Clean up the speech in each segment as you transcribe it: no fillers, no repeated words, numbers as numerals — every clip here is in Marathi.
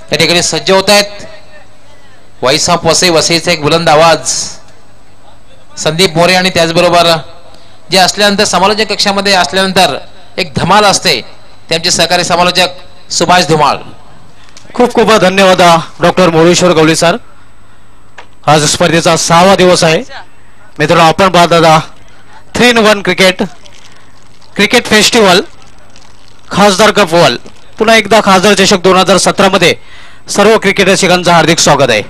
त्या ठिकाणी सज्ज होत आहेत. वैसाप वसई वसईचा एक बुलंद आवाज संदीप मोरे आणि त्याचबरोबर जे असल्यानंतर समालोचक कक्षामध्ये असल्यानंतर एक धमाल असते त्यांचे सहकारी समालोचक सुभाष धुमाळ. खूप खूप धन्यवाद डॉक्टर मोरेश्वर गवळी सर. आज स्पर्धेचा 6वा दिवस आहे मित्रांनो. आपण पाहत दादा 3-in-1 क्रिकेट फेस्टिवल खासदार कप वॉल. पुन्हा एकदा खासदार चषक 2017 मध्ये सर्व क्रिकेट रसिकांचं हार्दिक स्वागत आहे.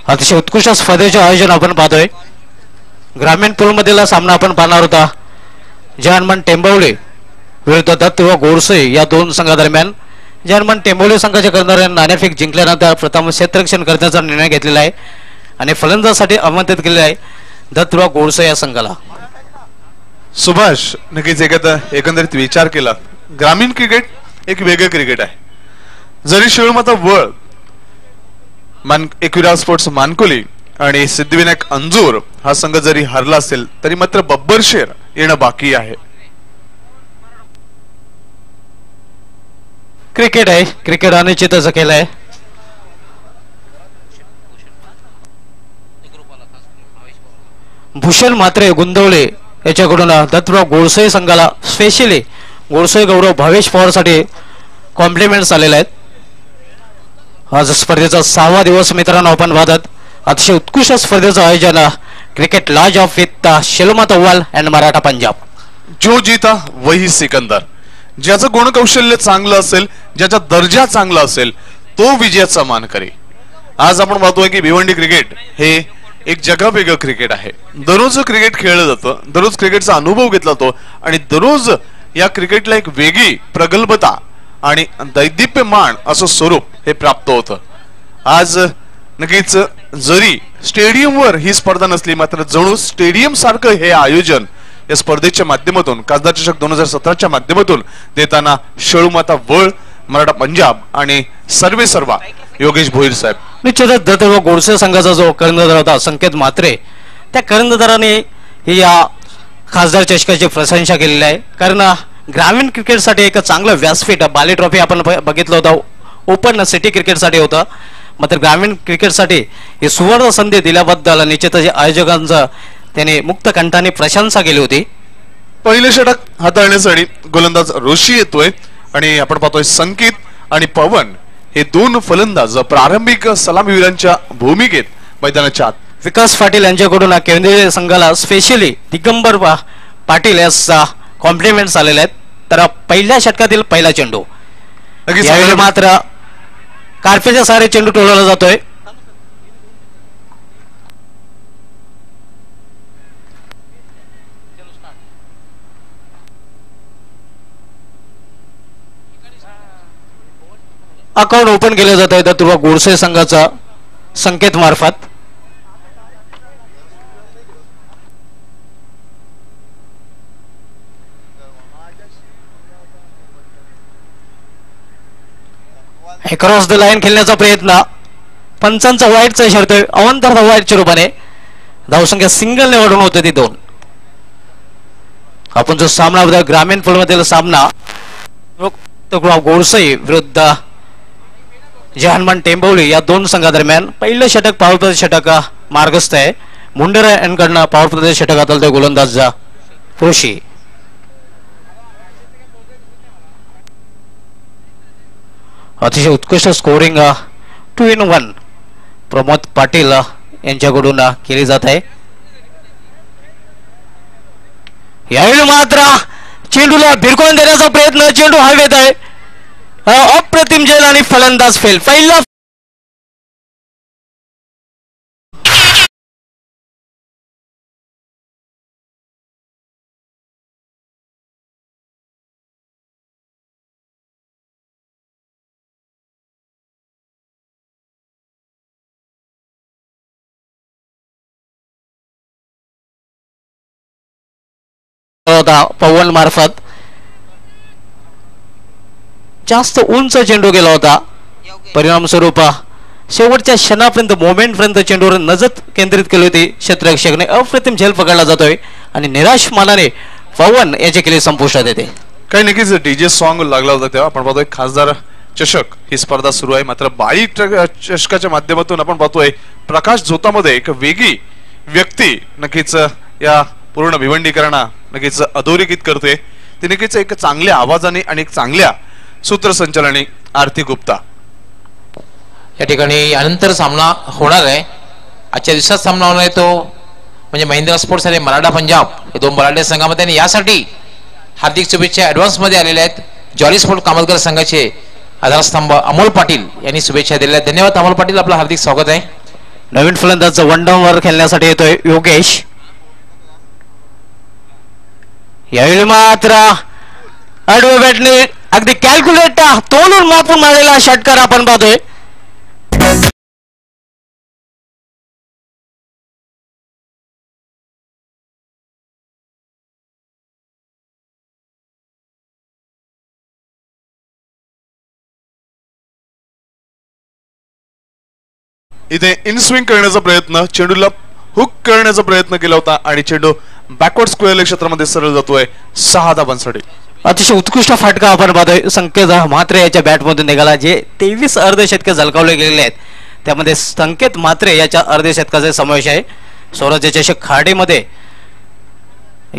अतिशय उत्कृष्ट स्पर्धेचे आयोजन आपण पाहतोय. ग्रामीण पूलमधील सामना आपण पाहणार होता. जहानमान टेंबवले विरुद्ध दत्त व गोडसे या दोन संघादरम्यान. जहानमान टेंबवले संघाच्या कर्णधारांनी नाणेफेक जिंकल्यानंतर प्रथम क्षेत्ररक्षण करण्याचा निर्णय घेतलेला आहे आणि फलंदाजासाठी आमंत्रित केलेले आहे दत्त व गोडसे या संघाला. सुभाष नक्कीच एकंदरीत विचार केला ग्रामीण क्रिकेट एक वेगळे क्रिकेट आहे. जरी शिळमाता वळ एकविरा स्पोर्ट्स मानकोली आणि सिद्धिविनायक अंजूर हा संघ जरी हरला असेल तरी मात्र बब्बरशेर येणं बाकी आहे. क्रिकेट आहे. क्रिकेट अनिश्चितच केलाय. भूषण म्हात्रे गुंदवले याच्याकडून दत्तराव गोडसे संघाला स्पेशली गोडसे गौरव भावेश पवारसाठी कॉम्प्लिमेंट्स आलेले आहेत. आज स्पर्धेचा 6वा दिवस मित्रांनो. आपण वादत अतिशय उत्कृष्ट स्पर्धेचं आयोजन क्रिकेट लॉज ऑफ विथ शिलमा तव्वाल अँड मराठा पंजाब. जो जीता वही सिकंदर. ज्याचं गुणकौशल्य चांगलं असेल ज्याचा दर्जा चांगला असेल तो विजयाचा मान करे. आज आपण पाहतोय की भिवंडी क्रिकेट हे एक जगावेगळं क्रिकेट आहे. दररोज क्रिकेट खेळलं जातं. दररोज क्रिकेटचा अनुभव घेतला जातो आणि दररोज या क्रिकेटला एक वेगळी प्रगल्भता आणि दैदिप्यमान असं स्वरूप हे प्राप्त होतं. आज नक्कीच जरी स्टेडियमवर ही स्पर्धा नसली मात्र जणू स्टेडियम सारखं हे आयोजन या स्पर्धेच्या माध्यमातून खासदार चषक 2017च्या माध्यमातून देताना शळूमाता वळ मराठा पंजाब आणि सर्वा योगेश भोईर साहेब. निश्चितच दत्त व गोडसे संघाचा जो कर्णधार होता संकेत म्हात्रे त्या कर्णधाराने ही या खासदार चषकाची प्रशंसा केलेली आहे. कारण ग्रामीण क्रिकेटसाठी एक चांगलं व्यासपीठ बाली ट्रॉफी आपण बघितलं होतं ओपन सिटी क्रिकेटसाठी होतं मात्र ग्रामीण क्रिकेटसाठी ही सुवर्ण संधी दिल्याबद्दल निश्चितच आयोजकांचं त्याने मुक्त कंठाने प्रशंसा केली होती. पहिले षटक हाताळण्यासाठी गोलंदाज ऋषी येतोय आणि आपण पाहतोय संकेत आणि पवन हे दोन फलंदाज प्रारंभिक सलामीवीरांच्या भूमिकेत मैदानाच्या आत. विकास पाटील यांच्याकडून केंद्रीय संघाला स्पेशली दिगंबर पाटील यास कॉम्प्लिमेंट्स आलेले आहेत. तर पहिल्या षटकातील पहिला चेंडू यावेळी मात्र कार्पेच्या सारे चेंडू टोळवला जातोय. अकाउंट ओपन केलं जात आहे दत्तुबा गोडसे संघाचा संकेत मार्फत. क्रॉस द लाईन खेळण्याचा प्रयत्न पंचांचा वाईटचा इशारा अवंतर वाईटच्या रूपाने धावसंख्या सिंगल निवडून होते ती 2. आपण जो सामना ग्रामीण फुलमधील सामना गोडसे विरुद्ध जहानमान टेंबवली या दोन संघादरम्यान पहिलं षटक पॉवर षटक मार्गस्थ आहे. मुंडेर यांकडनं पॉवर षटक हाताळतोय गोलंदाज ऋषी. अतिशय उत्कृष्ट स्कोरिंग 2-in-1 प्रमोद पाटील यांच्याकडून केली जात आहे. यावेळी मात्र चेंडूला भिरकवून देण्याचा प्रयत्न चेंडू हवेत आहे. अप्रतिम झेल आणि फलंदाज फेल. पहिला पवन मार्फत जास्त उंच चेंडू गेला होता. परिणाम स्वरूप शेवटच्या क्षणापर्यंत मोमेंट पर्यंत चेंडूवर नजर केंद्रित केली होती क्षेत्ररक्षकने. अप्रतिम झेल पकडला जातोय आणि निराश मानाने पवन याची केली संपुष्टात येते. काही नक्कीच डीजे सॉन्ग लागला होता तेव्हा आपण पाहतोय खासदार चषक ही स्पर्धा सुरू आहे. मात्र बाळी चषकाच्या माध्यमातून आपण पाहतोय प्रकाश झोतामध्ये एक वेगळी व्यक्ती नक्कीच या पूर्ण भिवंडीकरांना नक्कीच अधोरेखित करते. ती नक्कीच एक चांगल्या आवाजाने आणि एक चांगल्या सूत्रसंचालनाने आरती गुप्ता. या ठिकाणी यानंतर सामना होणार आहे. आजच्या दिवसात सामना होणार आहे तो म्हणजे महिंद्रा स्पोर्ट्स आणि मराठा पंजाब हे दोन बलाढ्य संघामध्ये, आणि यासाठी हार्दिक शुभेच्छा ऍडव्हान्स मध्ये आलेल्या आहेत. जॉली स्पोर्ट कामतकर संघाचे आधारस्तंभ अमोल पाटील यांनी शुभेच्छा दिलेल्या आहेत. धन्यवाद अमोल पाटील, आपलं हार्दिक स्वागत आहे. नवीन फलंदाज वन डाऊन वर खेळण्यासाठी येतोय योगेश. यावेळी मात्र आडव्या बॅटने अगदी कॅल्क्युलेट तोलून मापून मारलेला षटकार आपण पाहतोय. इथे इन स्विंग करण्याचा प्रयत्न, चेंडूला हुक करण्याचा प्रयत्न केला होता आणि चेंडू बॅकवर्ड स्क्वेअर क्षेत्रामध्ये सरळ जातोय 6 धावांसाठी. अतिशय उत्कृष्ट फाटका आपण पाहतोय. संकेत म्हात्रे याच्या बॅटमधून निघाला. जे 23 अर्धशतके झलकावले गेलेले आहेत त्यामध्ये संकेत म्हात्रे याच्या अर्धशतकाचा समावेश आहे. स्वराज्य चषक खाडीमध्ये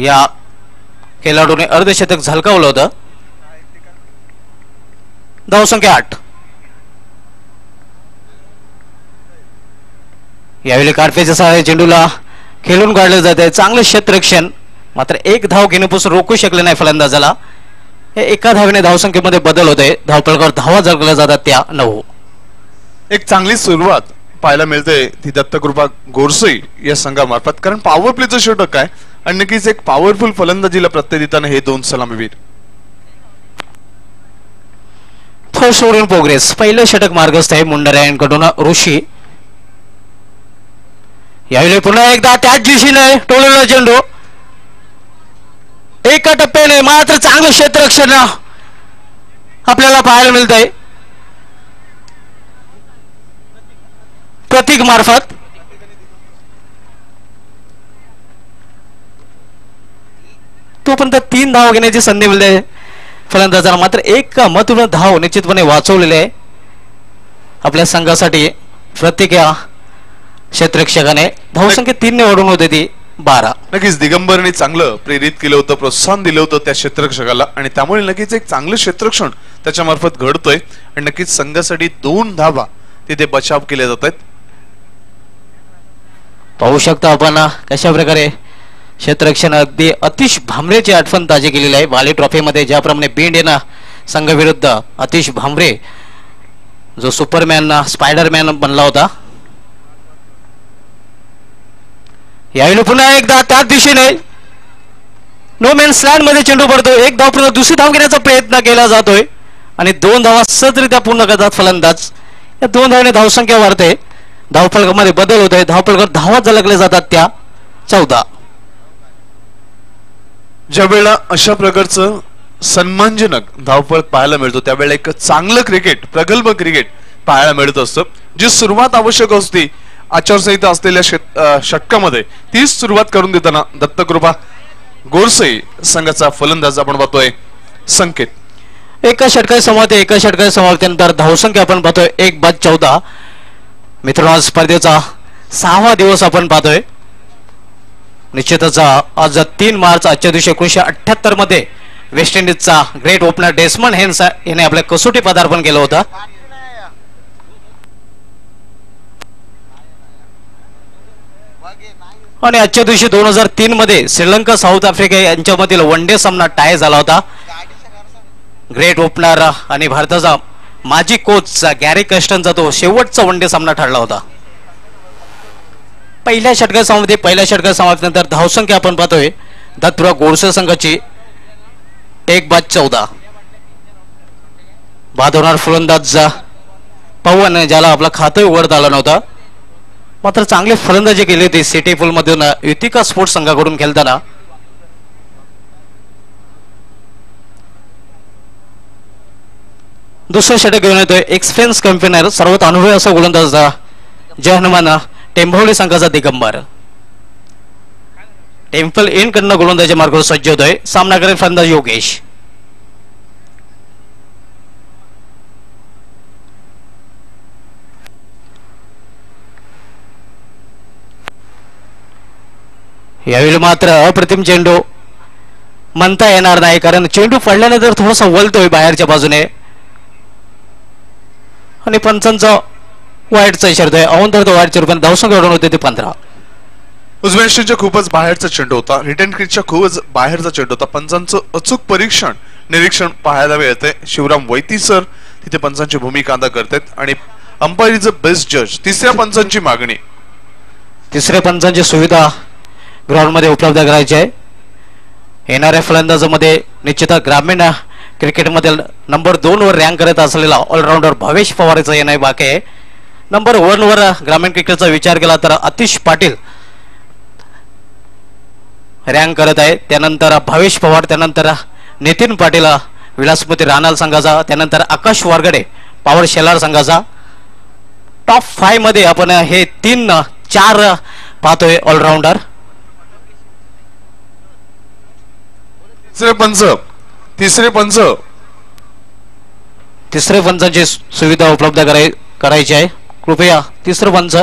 या खेळाडूने अर्धशतक झलकावलं होतं. धावसंख्या 8. यावेळी कार्पेच्या सहाय्याने चेंडूला खेळून काढले जाते. चांगलं क्षेत्ररक्षण, मात्र एक धाव घेण्यापासून रोखू शकले नाही फलंदाजाला. हे एका धावेने धावसंख्येमध्ये बदल होते. धावपळकावर धावा झळकल्या जातात त्या 9. एक चांगली सुरुवात पाहायला मिळते ती दत्तकृपा गोरसई या संघामार्फत, कारण पॉवर प्लेचं षटक आहे आणि नक्कीच एक पॉवरफुल फलंदाजीला प्रत्यय देताना हे दोन सलामीवीर. First over in progress. पहिलं षटक मार्गस्थ आहे मुंडरा ऋषी. यावेळी पुन्हा एकदा त्याच दिशेने टोललेला चेंडू एका टप्प्याने, मात्र चांगलं क्षेत्ररक्षण आपल्याला पाहायला मिळत आहे प्रतीक मार्फत. तोपर्यंत 3 धाव घेण्याची संधी मिळते फलंदाजाला. मात्र एक महत्त्वपूर्ण धाव निश्चितपणे वाचवलेले आहे आपल्या संघासाठी प्रत्येक या क्षेत्ररक्षकाने. धावसंख्या 3 ने वाढून होते ती 12. नक्कीच दिगंबरने चांगलं प्रेरित केलं होतं, प्रोत्साहन दिलं होतं त्या क्षेत्ररक्षकाला आणि त्यामुळे नक्कीच एक चांगलं क्षेत्ररक्षण त्याच्या मार्फत घडतोय आणि नक्कीच संघासाठी 2 धावा तिथे बचाव केले जात आहेत. पाहू शकता आपण कशा प्रकारे क्षेत्ररक्षण अगदी अतिश भामरेची आठवण ताजी केलेली आहे. वाली ट्रॉफीमध्ये ज्याप्रमाणे बीड येणं संघाविरुद्ध अतिश भामरे जो सुपरमॅन स्पायडरमॅन बनला होता, यावेळी पुन्हा एकदा त्याच दिशेने नो मॅन्स लँड मध्ये चेंडू पडतोय. एक धाव पुन्हा दुसरी धाव घेण्याचा प्रयत्न केला जातोय आणि 2 धावा सहजरित्या पूर्ण करतात फलंदाज. या 2 धावाने धावसंख्या वाढते. धावफलकामध्ये बदल होतोय. धावफलकावर धावा झळकल्या जातात त्या 14. ज्या वेळेला अशा प्रकारचं सन्मानजनक धावफलक पाहायला मिळतो त्यावेळेला एक चांगलं क्रिकेट, प्रगल्भ क्रिकेट पाहायला मिळत असतं. जी सुरुवात आवश्यक असते आचारसंहिता असलेल्या षटकामध्ये तीच सुरुवात करून देताना दत्तकृपा गोरसई संघाचा फलंदाज आपण पाहतोय संकेत. एका षटकाच्या समाप्तीनंतर धावसंख्या आपण पाहतोय 1/14. मित्रांनो, स्पर्धेचा 6वा दिवस आपण पाहतोय. निश्चितच आज 3 मार्च आजच्या दिवशी 1978 मध्ये वेस्ट इंडिजचा ग्रेट ओपनर डेसमंड हेन्स याने आपल्या कसोटी पदार्पण केलं होतं. आणि आजच्या दिवशी 2003 मध्ये श्रीलंका साऊथ आफ्रिका यांच्यामधील वन डे सामना टाय झाला होता. ग्रेट ओपनर आणि भारताचा माजी कोच गॅरी कस्टनचा तो शेवटचा वन डे सामना ठरला होता. पहिल्या षटकाच्या समाप्तीनंतर धावसंख्या आपण पाहतोय दत्तपुरा गोडसे संघाची 1/14. बाद होणार फलंदाज पवन, ज्याला आपला खातं उघडता आलं नव्हतं, मात्र चांगले फलंदाजी केली होती सिटी पूल मधून युतिका स्पोर्ट्स संघाकडून खेळताना. दुसरं षटक घेऊन येतोय एक्सपेन्स कंपनीर सर्वात अनुभवी असा गोलंदाज जय हनुमान टेंभवली संघाचा दिगंबर. टेम्पल इन कडनं गोलंदाजी मार्गावर सज्ज होतोय. सामना करेल फलंदाज योगेश. यावेळी मात्र अप्रतिम चेंडू म्हणता येणार नाही, कारण चेंडू पडल्यानंतर थोडासा वलतोय बाहेरच्या बाजूने आणि पंचांचा वाईटचा इशारा आहे. अवंतर तो वाईटच्या रूपाने धावसंख्या घडवून होते ते 15. उजमेस्टच्या खूपच बाहेरचा चेंडू होता. रिटर्न क्रिकच्या खूपच बाहेरचा चेंडू होता. पंचांचं अचूक निरीक्षण पाहायला मिळते. शिवराम वैती सर तिथे पंचांची भूमिका अदा करतात आणि अंपायर इज अ बेस्ट जज. तिसऱ्या पंचांची मागणी. तिसऱ्या पंचांची सुविधा ग्राउंड मध्ये उपलब्ध करायची आहे. येणाऱ्या फलंदाजामध्ये निश्चितच ग्रामीण क्रिकेटमध्ये नंबर 2 वर रँक करत असलेला ऑलराऊंडर भावेश पवारचा येणे बाकी आहे. नंबर 1 वर ग्रामीण क्रिकेटचा विचार केला तर आतिश पाटील रँक करत आहे. त्यानंतर भावेश पवार, त्यानंतर नितीन पाटील विलासपती रानाल संघाचा, त्यानंतर आकाश वारगडे पॉवर शेलार संघाचा. टॉप 5 मध्ये आपण हे 3-4 पाहतोय ऑलराऊंडर. तिसरे पंचांची सुविधा उपलब्ध करायची आहे. कृपया तिसरं पंच.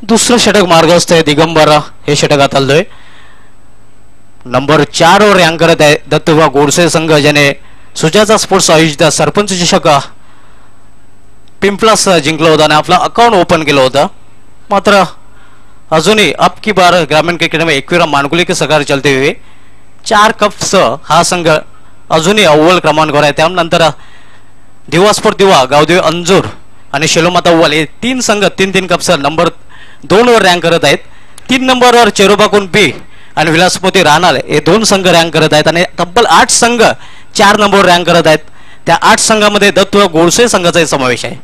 दुसरं षटक मार्गस्थ आहे. दिगंबर हे षटक हाताळतोय. नंबर 4 वर रँक करत आहे दत्तुबा गोडसे संघ, ज्याने सुजाता स्पोर्ट्स आयोजित सरपंच चषक पिंपलास जिंकलं होतं आणि आपलं अकाउंट ओपन केलं होतं. मात्र अजूनही अब की बार ग्रामीण क्रिकेट में एकविरा मानकुली के सरकार चलते हुए 4 कप्स हा संघ अजूनही अव्वल क्रमांकावर आहे. त्यानंतर दिवा स्पोर्ट दिवा, गावदेवी अंजूर आणि शेलोमाता अव्वल हे 3 संघ 3-3 कप्स नंबर 2 वर रँक करत आहेत. 3 नंबरवर चेरोबाकुन बी आणि विलासमोती राहणार हे 2 संघ रँक करत आहेत आणि तब्बल 8 संघ 4 नंबरवर रँक करत आहेत. त्या 8 संघामध्ये दत्तुबा गोडसे संघाचा समावेश आहे.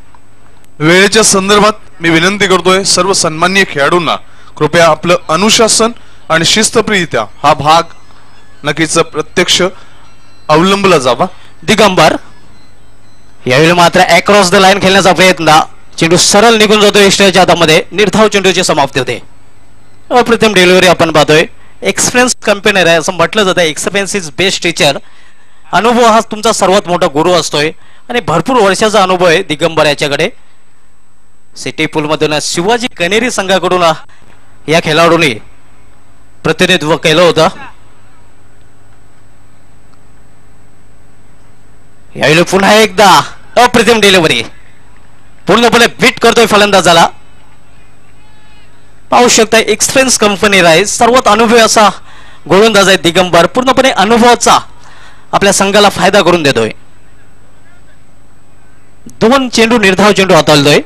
वेळेच्या संदर्भात मी विनंती करतोय सर्व सन्माननीय खेळाडूंना कृपया आपलं अनुशासन आणि शिस्तप्रियता हा भाग नक्कीच प्रत्यक्ष अवलंबला जावा. दिगंबर यावेळी मात्र अक्रॉस द लाईन खेळण्याचा प्रयत्न, चेंडू सरळ निघून जातो एक्स्ट्राच्या हातामध्ये. निर्धाव चेंडूची समाप्ती होते. अप्रतिम डिलिव्हरी आपण पाहतोय. एक्सपिरियन्स कंपेनर आहे असं म्हटलं जातं. Experience is best teacher. अनुभव हा तुमचा सर्वात मोठा गुरु असतोय आणि भरपूर वर्षाचा अनुभव आहे दिगंबर याच्याकडे. सिटी पूल मधून शिवाजी कनेरी संघाकडून या खेळाडूंनी प्रतिनिधित्व केलं होतं. यावेळी पुन्हा एकदा अप्रतिम डिलिव्हरी, पूर्णपणे बीट करतोय फलंदाजाला. पाहू शकता एक्सपिरियन्स कंपनी आहे. सर्वात अनुभवी असा गोलंदाज आहे दिगंबर. पूर्णपणे अनुभवाचा आपल्या संघाला फायदा करून देतोय. 2 चेंडू निर्धाव चेंडू हाताळतोय.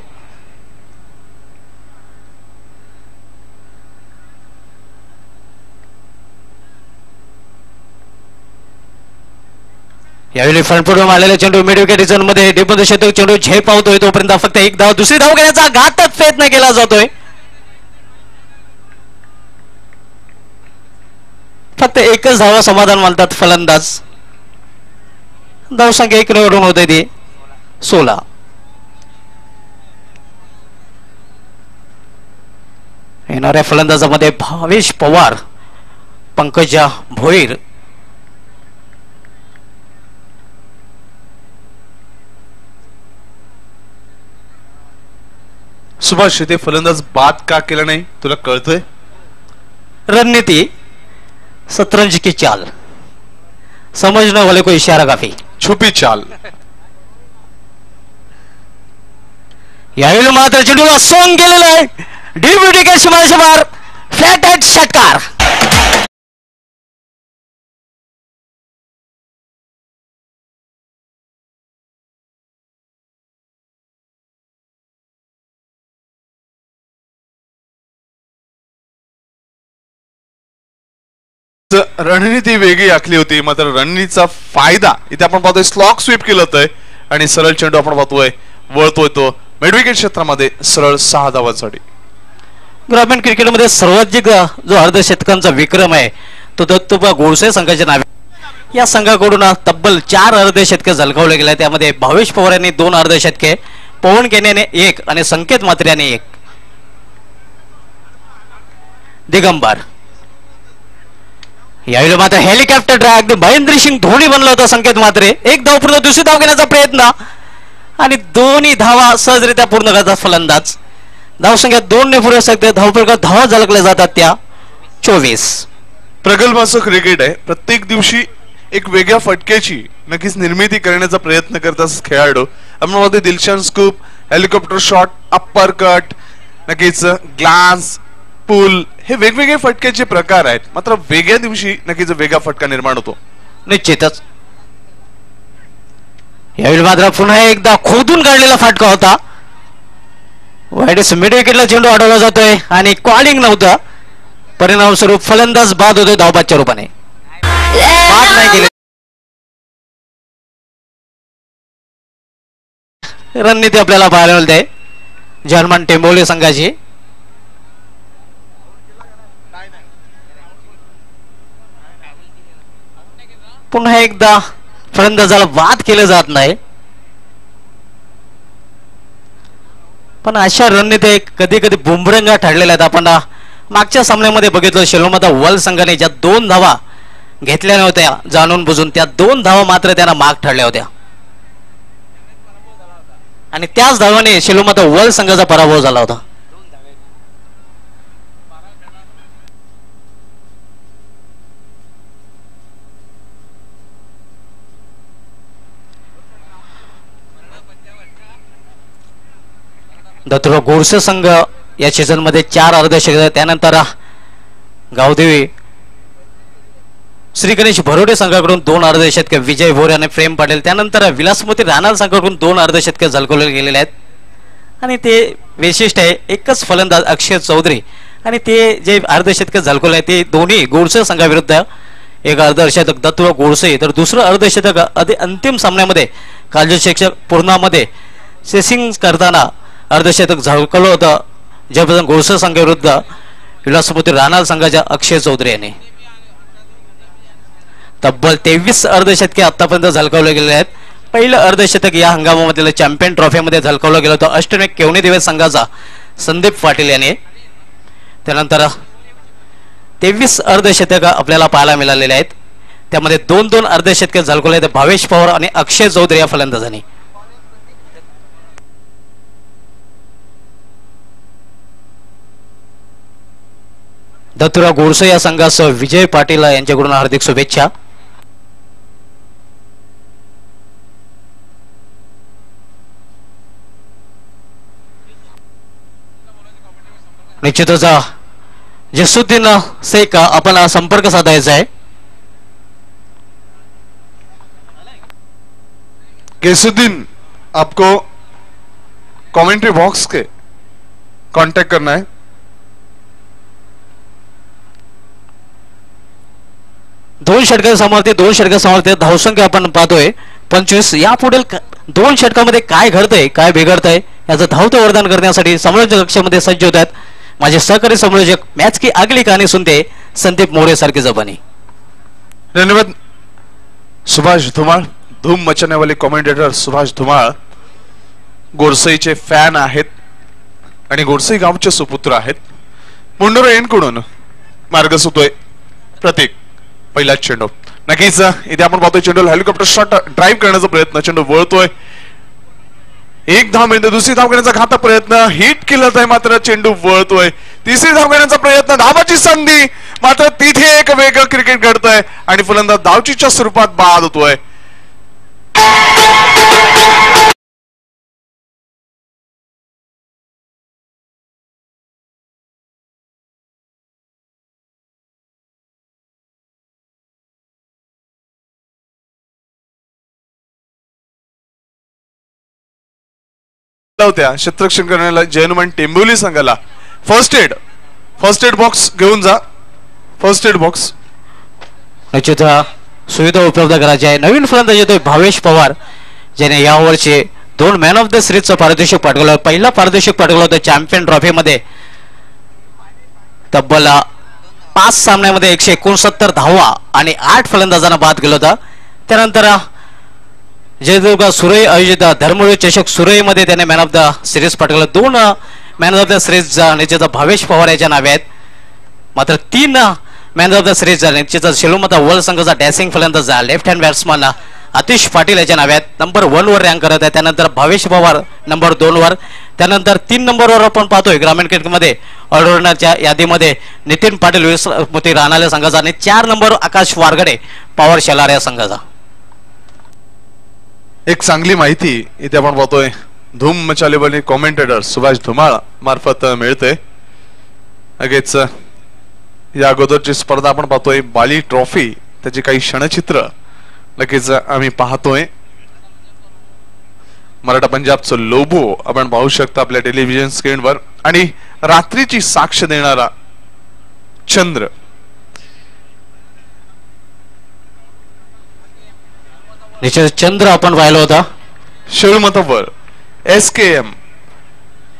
यावेळी फ्रंटफुटून आलेला चेंडू मिड विकेट झोन मध्ये डिपमध्ये शेतो चेंडू झेप पावतोय. तोपर्यंत फक्त एक धाव, दुसरी धाव घेण्याचा घातक प्रयत्न केला जातोय. फक्त एकच धावा समाधान मानतात फलंदाज. धावसंख्या 1 निवडून होते ती 16. येणाऱ्या फलंदाजामध्ये भावेश पवार, पंकजा भोईर, सुभाष ते फलंदाज बाद का केला नाही तुला कळतंय? रणनीति शतरंज की चाल, समझने वाले को इशारा काफी. छुपी चाल. यावेळी मात्र चेंडूला सोंग गेलेला आहे. डीब्युटी के शिमार फ्लॅट हेड षटकार. रणनीती वेगळी आखली होती, मात्र रणनीतीचा फायदा इथे आपण पाहतोय. स्लॉक स्वीप केलं होतंय आणि सरळ चेंडू आपण पाहतोय वळतोय तो मिडविकेट क्षेत्रामध्ये सरळ 6 धावांसाठी. ग्रामीण क्रिकेटमध्ये सर्वाधिक जो अर्धशतकांचा विक्रम आहे तो दत्तुबा गोडसे संघाच्या नावे. या संघाकडून तब्बल 4 अर्धशतके झलकावले गेले. त्यामध्ये भावेश पवार यांनी 2 अर्धशतके, पवन केन्याने 1 आणि संकेत मात्रे यांनी 1. दिगंबर यावेळी मात्र हेलिकॉप्टर ड्राय अगदी महेंद्र सिंग धोनी बनला होता संकेत मात्रे. एक धाव पूर्ण, दुसरी धाव घेण्याचा प्रयत्न आणि दोन्ही धावा सहजरित्या पूर्ण करतात फलंदाज. धावसंख्या 2 ने पुढे शकते. धावफलकात धावा झळकल्या जातात त्या 24. प्रगल्भ असं क्रिकेट आहे. प्रत्येक दिवशी एक वेगळ्या फटक्याची नक्कीच निर्मिती करण्याचा प्रयत्न करतात खेळाडू. आपण Dilshan scoop, helicopter shot, upper cut, नक्कीच ग्लास, पूल, हे वेगवेगळे फटक्याचे प्रकार आहेत. मात्र वेगळ्या दिवशी नक्कीच वेगळा फटका निर्माण होतो. निश्चितच यावेळी मात्र पुन्हा एकदा खोदून काढलेला फटका होता. वाईडस मिड विकेटला चेंडू अडवला जातोय आणि कॉलिंग नव्हतं. परिणामस्वरूप फलंदाज बाद होतोय धावबादच्या रूपाने. बाद नाही केले. रणनीती आपल्याला पाहायला मिळते जर्मन टेंबोली संघाची. पुन्हा एकदा फलंदाजाला बाद केलं जात नाही. पण अशा रणनीती कधी कधी बुमरंगा ठरलेल्या आहेत. आपण मागच्या सामन्यामध्ये बघितलं शेलोमाता वर्ल्ड संघाने ज्या 2 धावा घेतल्या नव्हत्या जाणून बुजून, त्या 2 धावा मात्र त्यांना माग ठरल्या होत्या आणि त्याच धावाने शेलोमाता वर्ल्ड संघाचा पराभव झाला होता. दत्तुरा गोडसे संघ या सीझन मध्ये 4 अर्धशतक, त्यानंतर गावदेवी श्री गणेश भरोडे संघाकडून 2 अर्धशतक, विजय भोरे आणि प्रेम पाटील, त्यानंतर विलासमती राणा संघाकडून 2 अर्धशतक झळकवले गेलेले आहेत. आणि ते वैशिष्ट्य आहे एकच फलंदाज अक्षय चौधरी आणि ते जे अर्धशतक झळकवले आहे ते दोन्ही गोडसे संघाविरुद्ध. एक अर्धशतक दत्तुरा गोडसे, तर दुसरं अर्धशतक अंतिम सामन्यामध्ये कालच्या शिक्षक पूर्णामध्ये सेसिंग करताना अर्धशतक झळकवलं होतं जयप्रधान गोडसे संघाविरुद्ध विलासमती राणा संघाच्या अक्षय चौधरी यांनी. तब्बल 23 अर्धशतके आतापर्यंत झळकवले गेले आहेत. पहिलं अर्धशतक या हंगामामधील चॅम्पियन ट्रॉफीमध्ये झळकवलं गेलं होतं अष्टविनायक केवणे दिवेस संघाचा संदीप पाटील यांनी. त्यानंतर 23 अर्धशतक आपल्याला पाहायला मिळालेले आहेत. त्यामध्ये 2-2 अर्धशतके झळकवले आहेत भावेश पवार आणि अक्षय चौधरी या फलंदाजांनी. दत्तुरा गोडसे या संघासह विजय पाटील यांच्याकडून हार्दिक शुभेच्छा. निश्चितच जसुद्दीन शेख आपण संपर्क साधायचा आहे. गेसुद्दीन, आपको कमेंट्री बॉक्स के कांटेक्ट करना है. दोन षटका समोर धावसंख्या आपण पाहतोय 25. यापुढील 2 षटकामध्ये काय घडतंय काय बिघडतंय याचं धावतं वरदान करण्यासाठी समालोचक कक्षामध्ये सज्ज होत आहेत माझे सहकारी समालोचक. मॅच की अगली कहाणी सुनते संदीप मोरे सारखी जबानी. धन्यवाद सुभाष धुमाळ, धूम मचने वाले कॉमेंटेटर सुभाष धुमाळ गोडसेचे फॅन आहेत आणि गोडसे गावचे सुपुत्र आहेत. मुंडुरा एंडकडून मार्ग सुटतोय प्रतीक. पहिला चेंडू नक्कीच इथे आपण पाहतोय चेंडू हेलिकॉप्टर शॉट ड्राईव्ह करण्याचा प्रयत्न, चेंडू वळतोय. 1 धाव मिळते. दुसरी धाव घेण्याचा घातक प्रयत्न, हिट केलं आहे मात्र चेंडू वळतोय. तिसरी धाव घेण्याचा प्रयत्न, धावाची संधी, मात्र तिथे एक वेगळं क्रिकेट घडतंय आणि फलंदाज धावचीच्या स्वरूपात बाद होतोय. होत्या क्षेत्ररक्षण करण्याला जयनुमान टेंबोली संघाला फर्स्ट एड बॉक्स घेऊन जा. फर्स्ट एड बॉक्स निश्चित सुविधा उपलब्ध करायची आहे. नवीन फलंदाज येतोय भावेश पवार ज्याने यावर्षी 2 मॅन ऑफ द सिरीजचं पारितोषिक पाठवलं. पहिला पारितोषिक पाठवलं होतं चॅम्पियन ट्रॉफीमध्ये. तब्बल 5 सामन्यामध्ये 169 धावा आणि 8 फलंदाजांना बाद केलं होतं. त्यानंतर जयदुर्गा सुरई आयोजित धर्मवीर चषक सुरईमध्ये त्याने मॅन ऑफ द सिरीज पाठवलं. 2 मॅन ऑफ द सिरीज निश्चित भावेश पवार याच्या नावे आहेत. मात्र 3 मॅन ऑफ द सिरीज निश्चितच शेलूमता वर्ल्ड संघाचा डॅसिंग फलंदाज left hand batsman Atish Patil याच्या नावे आहेत. नंबर 1 वर रँक करत आहे. त्यानंतर भावेश पवार नंबर 2 वर. त्यानंतर 3 नंबरवर आपण पाहतोय ग्रामीण क्रिकेटमध्ये ऑलराऊंडरच्या यादीमध्ये नितीन पाटील विसमती राहणाऱ्या संघाचा आणि 4 नंबर आकाश वारगडे पॉवर शेलार या संघाचा. एक चांगली माहिती इथे आपण पाहतोय धूम मचालेबली कॉमेंटेटर सुभाष धुमाळ मार्फत मिळते. लगेच या अगोदरची स्पर्धा आपण पाहतोय बाली ट्रॉफी त्याची काही क्षणचित्र लगेच आम्ही पाहतोय. मराठा पंजाबचं लोबो आपण पाहू शकता आपल्या टेलिव्हिजन स्क्रीनवर आणि रात्रीची साक्ष देणारा चंद्र. निश्चित चंद्र आपण पाहिला होता. शिळमतावर SKM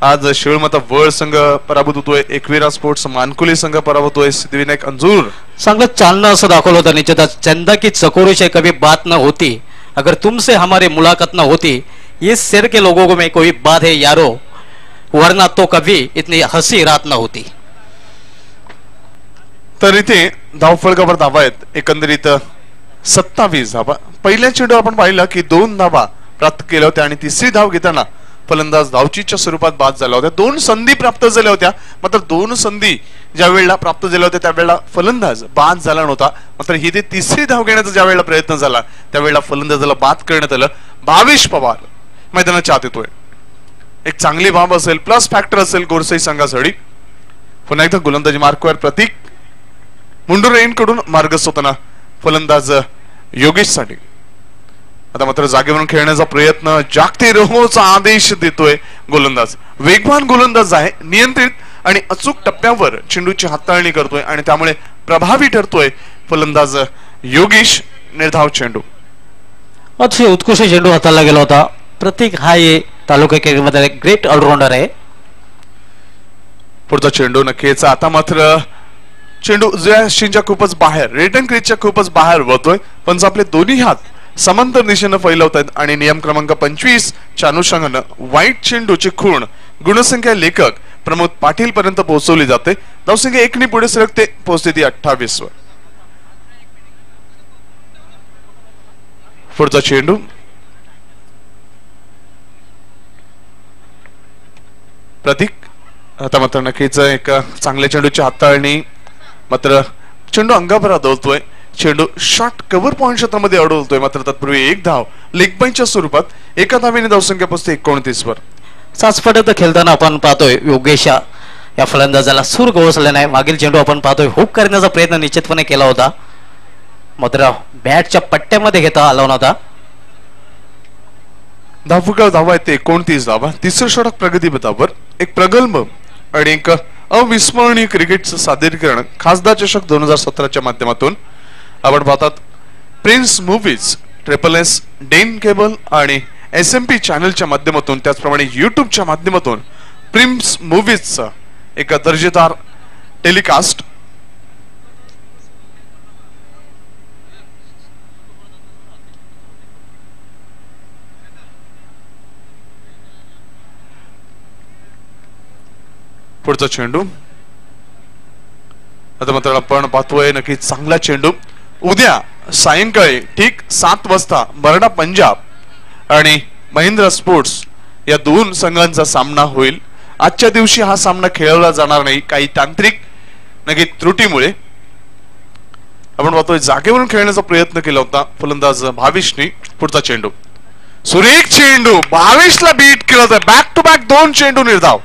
आज शिळमता वर्ल्ड संघ पराभूत होतोय. एकविरा स्पोर्ट्स मानकुली संघ पराभूत होतोय. सिद्धिविनायक अंजूर चांगलं चालणं असं दाखवलं होतं. निश्चितच चंदा की चकोरी से कभी बात न होती, अगर तुमसे हमारी मुलाकात न होती, इस शहर के लोगों में कोई बात है यारो, वरना तो कभी इतनी हंसी रात न होती. तर इथे धावफलकावर धावा आहेत एकंदरीत 27 धावा. पहिल्या चेंडू आपण पाहिलं की 2 धावा प्राप्त केल्या होत्या आणि तिसरी धाव घेताना फलंदाज धावचीच्या स्वरूपात बाद झाला होता. 2 संधी प्राप्त झाल्या होत्या. मात्र 2 संधी ज्या वेळेला प्राप्त झाल्या होत्या त्यावेळेला फलंदाज बाद झाला नव्हता. मात्र ही तिसरी धाव घेण्याचा ज्या वेळेला प्रयत्न झाला त्यावेळेला फलंदाजाला बाद करण्यात आलं. भावेश पवार मैदानाच्या आत येतोय. एक चांगली बाब असेल, प्लस फॅक्टर असेल गोरसाई संघासाठी. पुन्हा एकदा गोलंदाजी मार्कवर प्रतीक मुंडुरेन कडून मार्गस्थ होताना फलंदाज योगेश साठी. आता मात्र जागेवरून खेळण्याचा प्रयत्न जागती रोहोचा आदेश देतोय गोलंदाज. वेगवान गोलंदाज आहे, नियंत्रित आणि अचूक टप्प्यावर चेंडूची हाताळणी करतोय आणि त्यामुळे प्रभावी ठरतोय फलंदाज योगेश. निर्धाव चेंडू अतिशय उत्कृष्ट चेंडू हाताळला गेला होता. प्रतीक हा ये तालुका क्रिकेटमध्ये ग्रेट ऑलराऊंडर आहे. पुढचा चेंडू नक्कीच. आता मात्र चेंडू उजव्या खूपच बाहेर, रिटर्न क्रीजच्या खूपच बाहेर वळतोय. पण आपले दोन्ही हात समांतर दिशेनं फैलवत आहेत आणि नियम क्रमांक 25 च्या अनुषंगानं वाईट चेंडूची खूण गुणसंख्या लेखक प्रमोद पाटील पर्यंत पोहोचवली जाते. धावसंख्या 1 ने पुढे सरकते, पोहोचते ती 28 वर. पुढचा चेंडू प्रतीक. आता मात्र नक्कीच एक चांगल्या चेंडूची हाताळणी. मात्र चेंडू अंगाभर आदळतोय. चेंडू शॉर्ट कव्हर पॉइंट क्षेत्रामध्ये अडवतोय. मात्र तत्पूर्वी एक धाव लेग बायच्या स्वरूपात एका धावेने धावसंख्या पोहोचते 29 वर. साचपट्यात खेळताना आपण पाहतोय योगेश या फलंदाजाला सूर गवसला नाही. मागील चेंडू आपण पाहतोय हुक करण्याचा प्रयत्न निश्चितपणे केला होता, मात्र बॅटच्या पट्ट्यामध्ये घेता आला नव्हता. धावफलक धावा आहेत 29 धावा. तिसरं षटक प्रगती पथावर. एक प्रगल्भ आणि एक अविस्मरणीय क्रिकेटचं सादरीकरण खासदार चषक 2017च्या माध्यमातून आपण पाहतात. Prince Movies, SSS, Den cable आणि SMP चॅनलच्या माध्यमातून, त्याचप्रमाणे युट्यूबच्या माध्यमातून प्रिन्स मूव्हीजचा एक दर्जेदार टेलिकास्ट. पुढचा चेंडू. आता मात्र आपण पाहतोय नक्की चांगला चेंडू. उद्या सायंकाळी ठीक 7 वाजता मराठा पंजाब आणि महिंद्रा स्पोर्ट्स या 2 संघांचा सामना होईल. आजच्या दिवशी हा सामना खेळवला जाणार नाही काही तांत्रिक नक्की त्रुटीमुळे. आपण पाहतोय जागेवरून खेळण्याचा प्रयत्न केला होता फलंदाज भावेशने. पुढचा चेंडू सुरेख चेंडू. भावेशला बीट केलं होतं. बॅक टू बॅक 2 चेंडू निर्धाव.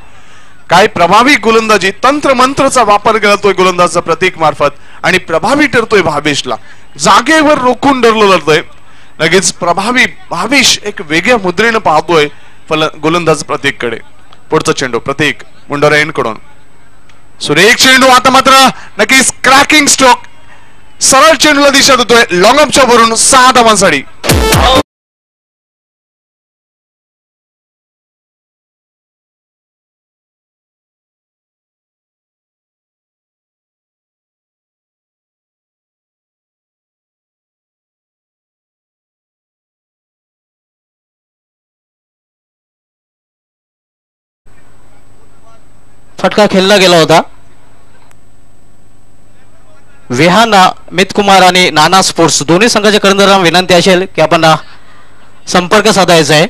काय प्रभावी गोलंदाजी, तंत्रमंत्रचा वापर करतोय गोलंदाज प्रतीक मार्फत आणि प्रभावी ठरतोय भावेशला. जागेवर रोखून धरलं जातोय. लगेच प्रभावी भावेश एक वेगळ्या मुद्रेनं पाहतोय गोलंदाज प्रतीक कडे. पुढचा चेंडू प्रतीक मुंडरेन कडून सुरेख चेंडू. आता मात्र नक्कीच क्रॅकिंग स्ट्रोक. सरळ चेंडूला दिशा देतोय लॉंग अपच्या वरून 6 धावांसाठी. फटका खेळला गेला होता. विहान मित कुमार आणि नाना स्पोर्ट्स दोन्ही संघाच्या कर्णधारांना विनंती असेल की आपण संपर्क साधायचा आहे.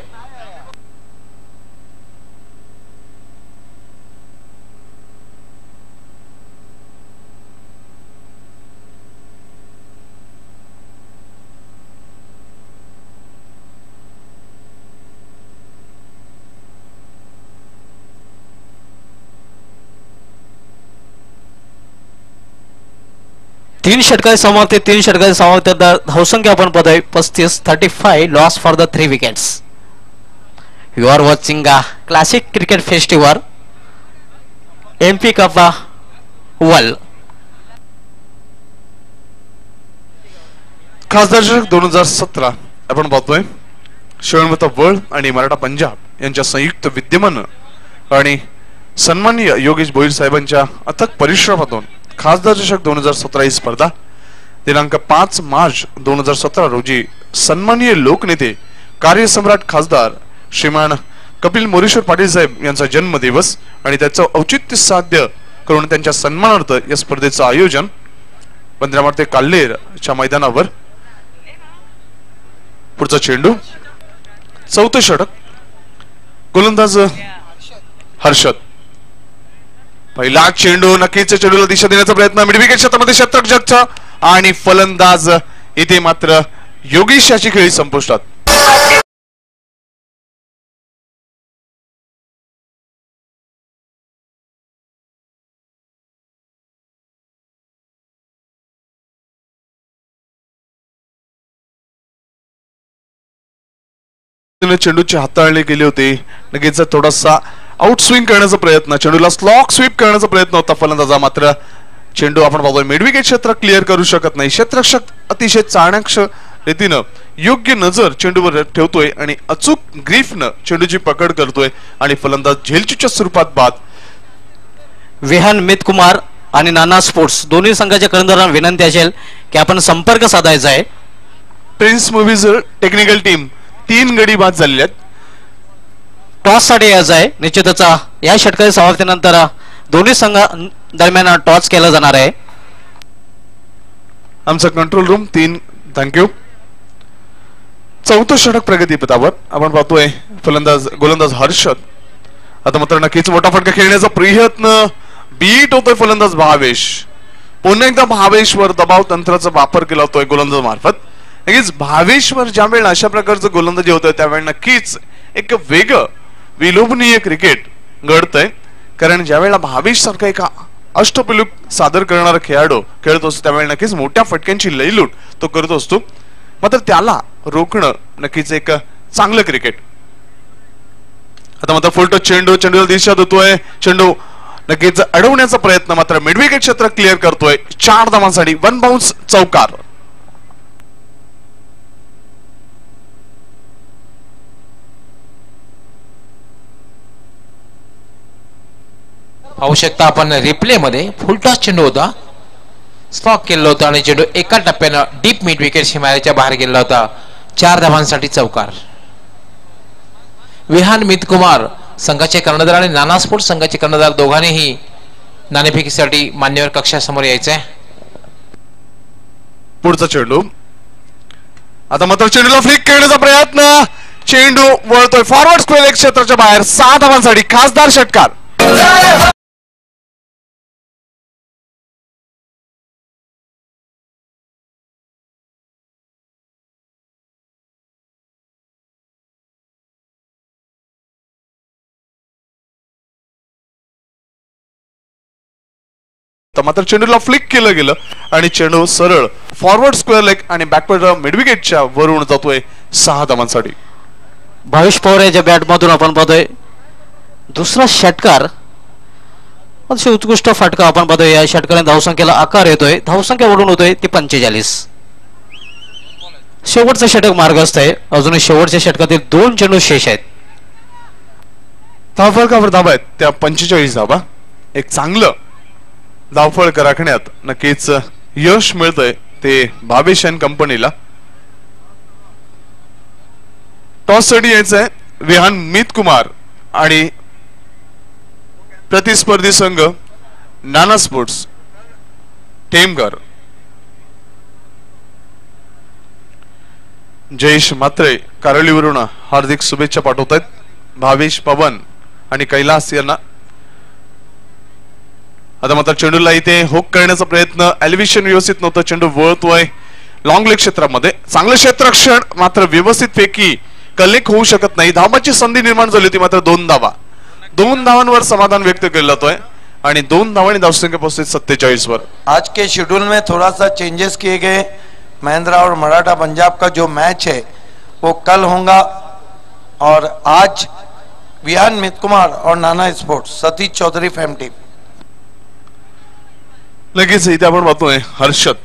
तीन षटकाचे समाप्ती 3 षटकाचे समाप्ती धावसंख्या आपण पाहतोय 35-35 loss for the 3 wickets. You are watching a classic cricket festival MP cup world. खासदार चषक 2017 आपण पाहतोय शिवणमता वर्ल्ड आणि मराठा पंजाब यांच्या संयुक्त विद्यमानं आणि सन्माननीय योगेश भोईर साहेबांच्या अथक परिश्रमातून खासदार चषक 2017 ही स्पर्धा दिनांक 5 मार्च 2017 रोजी सन्माननीय लोकनेते कार्यसम्राट खासदार श्रीमान कपिल मोरेश्वर पाटील साहेब यांचा जन्मदिवस आणि त्याचं औचित्य साध्य करून त्यांच्या सन्मानार्थ या स्पर्धेचं आयोजन बंद्रामार्ते काल्हेरच्या मैदानावर. पुढचा चेंडू चौथं षटक गोलंदाज हर्षद. पहिला चेंडू नक्कीच चेंडूला दिशा देण्याचा प्रयत्न मिडविकेट क्षेत्रामध्ये शतक जगचा आणि फलंदाज इथे मात्र योगेश याची खेळी संपुष्टात. चेंडूची हाताळणी केली होती. नक्कीच थोडासा आउट स्विंग करण्याचा प्रयत्न चेंडूला स्लॉक स्वीप करण्याचा प्रयत्न होता फलंदाजा मात्र चेंडू आपण पाहतोय मिडविकेट क्षेत्र क्लिअर करू शकत नाही. क्षेत्ररक्षक अतिशय चाणक्य रीतीनं योग्य नजर चेंडूवर ठेवतोय आणि अचूक ग्रीफनं चेंडूची पकड करतोय आणि फलंदाज झेलचूच्या स्वरूपात बाद. विहान मित कुमार आणि नाना स्पोर्ट्स दोन्ही संघाच्या कर्णधारांना विनंती असेल की आपण संपर्क साधायचा आहे. प्रिन्स मूव्हीज टेक्निकल टीम 3 गडी बाद झालेले आहेत. टॉस साठी यायचं आहे. निश्चितच या षटकाच्या समाप्तीनंतर दोन्ही संघ दरम्यान टॉस केला जाणार आहे. आमचा कंट्रोल रूम 3 थँक्यू. चौथं षटक प्रगतीपथावर आपण पाहतोय फलंदाज गोलंदाज हर्षद. आता मात्र नक्कीच मोठा फटका खेळण्याचा प्रयत्न बीट होतोय फलंदाज भावेश. पुन्हा एकदा भावेशवर दबाव तंत्राचा वापर केला होतोय गोलंदाज मार्फत. नक्कीच भावेशवर ज्या वेळेला अशा प्रकारचं गोलंदाजी होतोय त्यावेळी नक्कीच एक वेगळं विलोभनीय क्रिकेट घडतंय. कारण ज्या वेळेला भावेश सारखा एका अष्टपैलू सादर करणारा खेळाडू खेळत असतो त्यावेळी नक्कीच मोठ्या फटक्यांची लयलूट तो करत असतो. मात्र त्याला रोखणं नक्कीच एक चांगलं क्रिकेट. आता मात्र फुलटो चेंडूला दिशा देतोय. चेंडू नक्कीच अडवण्याचा प्रयत्न मात्र मिडविकेट क्षेत्र क्लिअर करतोय. 4 धावांसाठी 1 बाउन्स चौकार. पाहू शकता आपण रिप्ले मध्ये फुलटॉस चेंडू होता. स्लॉक केलं होतं आणि चेंडू एका टप्प्यानं डीप मिड विकेट सीमारेच्या बाहेर गेला होता. 4 धावांसाठी चौकार. विहान मित कुमार संघाचे कर्णधार आणि नाना स्पोर्ट्स संघाचे कर्णधार दोघांनीही नाणेफेकीसाठी मान्यवर कक्षासमोर यायचंय. पुढचा चेंडू आता मात्र चेंडूला फ्लिक करण्याचा प्रयत्न चेंडू वळतोय फॉरवर्ड स्क्वेअर क्षेत्राच्या बाहेर. 6 धावांसाठी खासदार षटकार. मात्र चेंडूला फ्लिक केलं गेलं आणि चेंडू सरळ फॉरवर्ड स्क्वेअर लेग आणि बॅकवर्ड मिडविकेटच्या वरून जातोय 6 धावांसाठी. भावेश पवार याच्या बॅटमधून आपण पाहतोय दुसरा षटकार. अतिशय उत्कृष्ट फटका आपण पाहतोय. या षटकाने धावसंख्येला आकार येतोय. धावसंख्या वरून होतोय ती 45. शेवटचं षटक मार्गस्थ आहे. अजूनही शेवटच्या षटकातील 2 चेंडू शेष आहेत. धावफलकावर धावा आहेत त्या 45 धावा. एक चांगलं धावफलक राखण्यात नक्कीच यश मिळतंय ते भावेश अँड कंपनीला. टॉस साठी यायचंय विहान मित कुमार आणि प्रतिस्पर्धी संघ नाना स्पोर्ट्स टेमघर जयेश म्हात्रे कारळीवरून हार्दिक शुभेच्छा पाठवत आहेत. भावेश पवन आणि कैलास यांना. आता मात्र चेंडूला इथे हुक करण्याचा प्रयत्न, एलिव्हेशन व्यवस्थित नव्हतं, चेंडू वळतोय लॉंग लेग क्षेत्रामध्ये. चांगलं क्षेत्ररक्षण, मात्र व्यवस्थित पैकी कलेक्ट होऊ शकत नाही. धावाची संधी निर्माण झाली होती, मात्र 2 धावा. 2 धावांवर समाधान व्यक्त केलं जातोय आणि 2 धावांनी धावसंख्या पोहोचली 47 वर. आज के शेड्यूल में थोड़ा सा चेंजेस किए गए. महिंद्रा और मराठा पंजाब का जो मैच है वो कल होगा और आज विहान मित कुमार और नाना स्पोर्ट्स सतीश चौधरी फैम टीम. लगेच इथे आपण पाहतोय हर्षद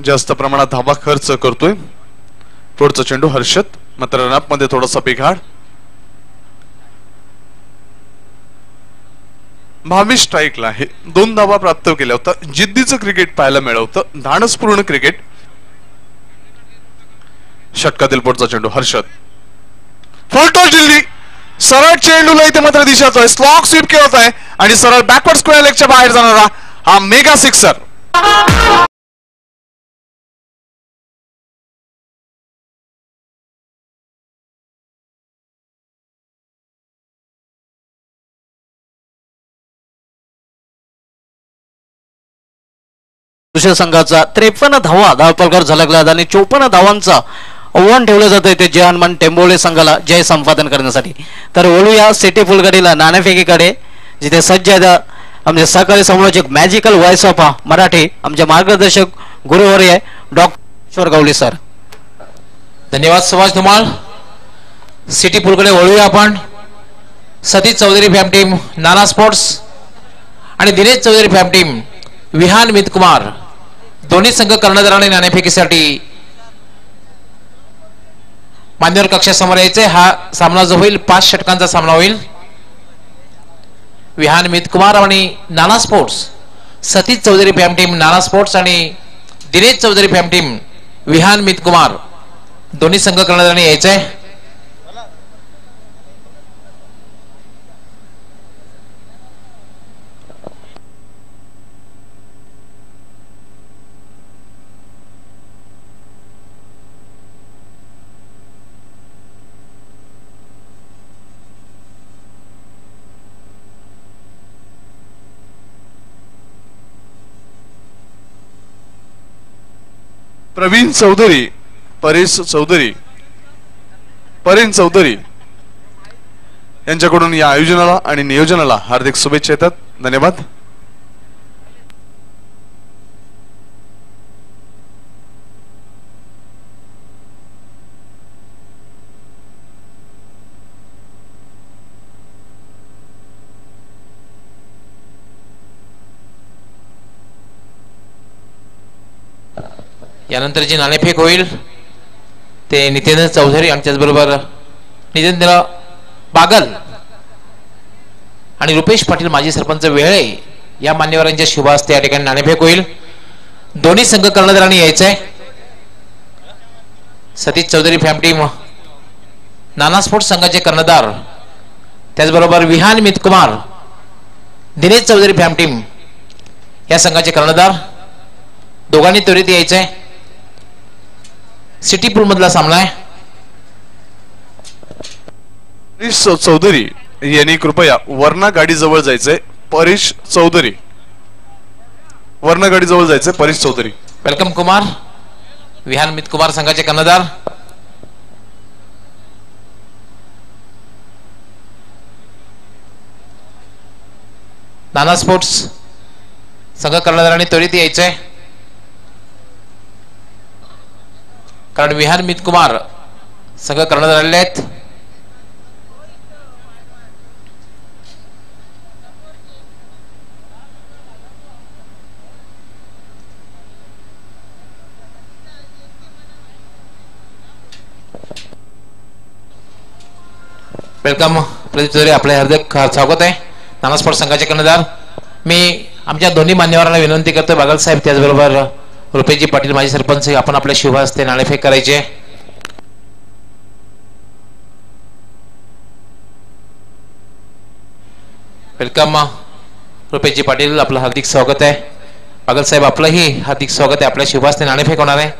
जास्त प्रमाणात धावा खर्च करतोय. पुढचा चेंडू हर्षद, मात्र रनअप मध्ये थोडासा बिघाड. 22 स्ट्राईकला आहे, 2 धावा प्राप्त केल्या होत्या. जिद्दीचं क्रिकेट पाहायला मिळवतं, धाडसपूर्ण क्रिकेट. षटकातील पुढचा चेंडू हर्षद, फुलटॉस दिल्ली. सरळ चेंडूला इथे मात्र दिशाच आहे, स्लॉग स्वीप केला होत आहे आणि सरळ बॅकवर्ड स्क्वेअर लेगच्या बाहेर जाणारा हा मेगा सिक्सर. दुसऱ्या संघाचा 53 धावा धावपलकार झलकला आणि 54 धावांचा आव्हान ठेवलं जातं ते जय हनुमान टेंबोळे संघाला जय संपादन करण्यासाठी. तर वळूया सिटी फुलगडीला नाणेफेकीकडे, जिथे सज्ज आहेत आमचे सहकारी समालोचक मॅजिकल व्हॉइस ऑफ मराठी आमचे मार्गदर्शक गुरुवर्य डॉक्टर गवळी सर. धन्यवाद सुभाष धुमाळ. सिटी फुलकडे वळूया आपण. Satish Chaudhari fam team Nana sports आणि दिनेश चौधरी फॅम टीम विहान मित कुमार, दोन्ही संघ कर्णधाराने नाणेफेकीसाठी मान्यवर कक्षासमोर यायचे. हा सामना जो होईल 5 षटकांचा सामना होईल. विहान मित कुमार आणि Nana sports, Satish Chaudhari fam team Nana sports आणि दिनेश चौधरी फॅम टीम विहान मित कुमार, दोन्ही संघ कर्णधाराने यायचे. प्रवीण चौधरी, परेश चौधरी, परेन चौधरी यांच्याकडून या आयोजनाला आणि नियोजनाला हार्दिक शुभेच्छा येतात. धन्यवाद. यानंतर जी नाणेफेक होईल ते नितेंद्र चौधरी आणि त्याचबरोबर नितेंद्र बागल आणि रुपेश पाटील माजी सरपंच वेळे या मान्यवरांच्या शुभ हस्ते या ठिकाणी नाणेफेक होईल. दोन्ही संघ कर्णधारांनी यायचंय. Satish Chaudhari fam team Nana sports संघाचे कर्णधार, त्याचबरोबर विहान मित कुमार दिनेश चौधरी फॅम टीम या संघाचे कर्णधार, दोघांनी त्वरित यायचंय. सिटी पूल मधला सामना आहे. परेश चौधरी यांनी कृपया वर्णा गाडी जवळ जायचंय. परेश चौधरी, वर्णा गाडी जवळ जायचंय. परेश चौधरी. वेलकम कुमार, विहान मित कुमार संघाचे कर्णधार. नाना स्पोर्ट्स संघ कर्णधारांनी त्वरित यायचंय, कारण विहान मित कुमार संघ कर्णधार आलेले आहेत. वेलकम प्रदीप चौधरी, आपले हार्दिक स्वागत आहे. नाना स्पोर्ट्स संघाचे कर्णधार. मी आमच्या दोन्ही मान्यवरांना विनंती करतोय, बागल साहेब त्याचबरोबर रुपेशजी पाटील माजी सरपंच, आपण आपल्या शुभ हस्ते नाणेफेक करायचे. वेलकम रुपेशजी पाटील, आपलं हार्दिक स्वागत आहे. बागल साहेब आपलंही हार्दिक स्वागत आहे. आपल्या शुभ हस्ते नाणेफेक होणार आहे.